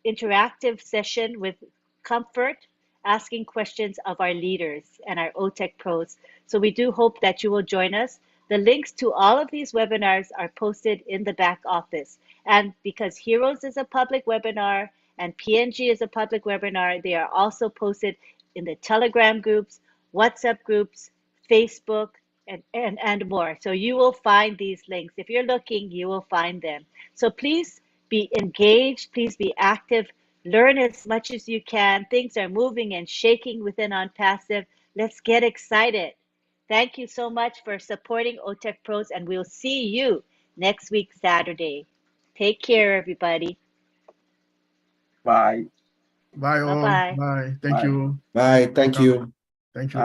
interactive session with Comfort, asking questions of our leaders and our OTECH pros. So we do hope that you will join us. The links to all of these webinars are posted in the back office. And because Heroes is a public webinar and PNG is a public webinar. They are also posted in the Telegram groups, WhatsApp groups, Facebook, and more. So you will find these links. If you're looking, you will find them. So please be engaged, please be active, learn as much as you can. Things are moving and shaking within OnPassive. Let's get excited. Thank you so much for supporting OTECH Pros, and we'll see you next week, Saturday. Take care, everybody. Bye. Bye all. Bye-bye. Bye. Thank Bye. you. Bye. Thank you. Thank you.